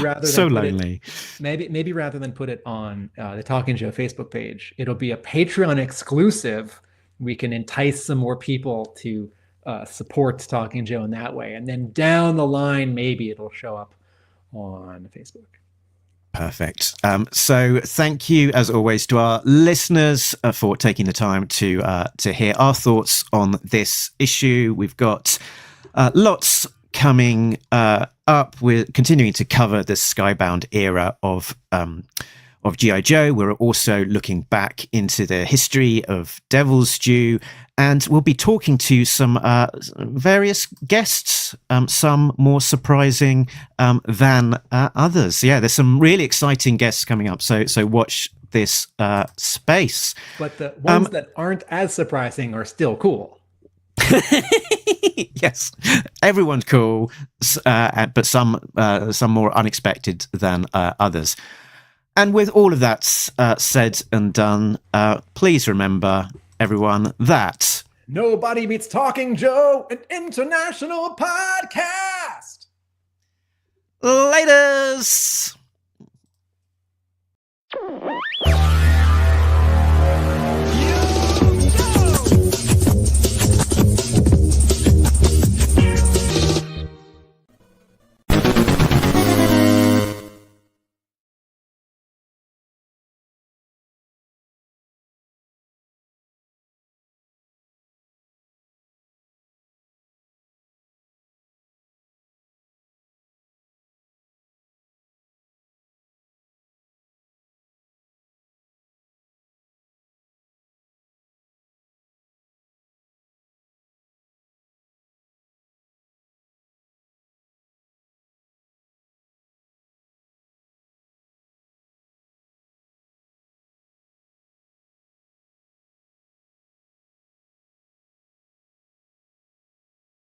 rather than so lonely. Maybe rather than put it on the Talking Joe Facebook page, it'll be a Patreon exclusive. We can entice some more people to support Talking Joe in that way, and then down the line maybe it'll show up on Facebook. Perfect. So thank you as always to our listeners for taking the time to hear our thoughts on this issue. We've got lots coming up. We're continuing to cover the Skybound era of G.I. Joe. We're also looking back into the history of Devil's Due, and we'll be talking to some various guests, some more surprising than others. Yeah, there's some really exciting guests coming up, so watch this space. But the ones that aren't as surprising are still cool. Yes, everyone's cool, but some more unexpected than others. And with all of that said and done, please remember, everyone, that Nobody Beats Talking Joe, an international podcast. Laters!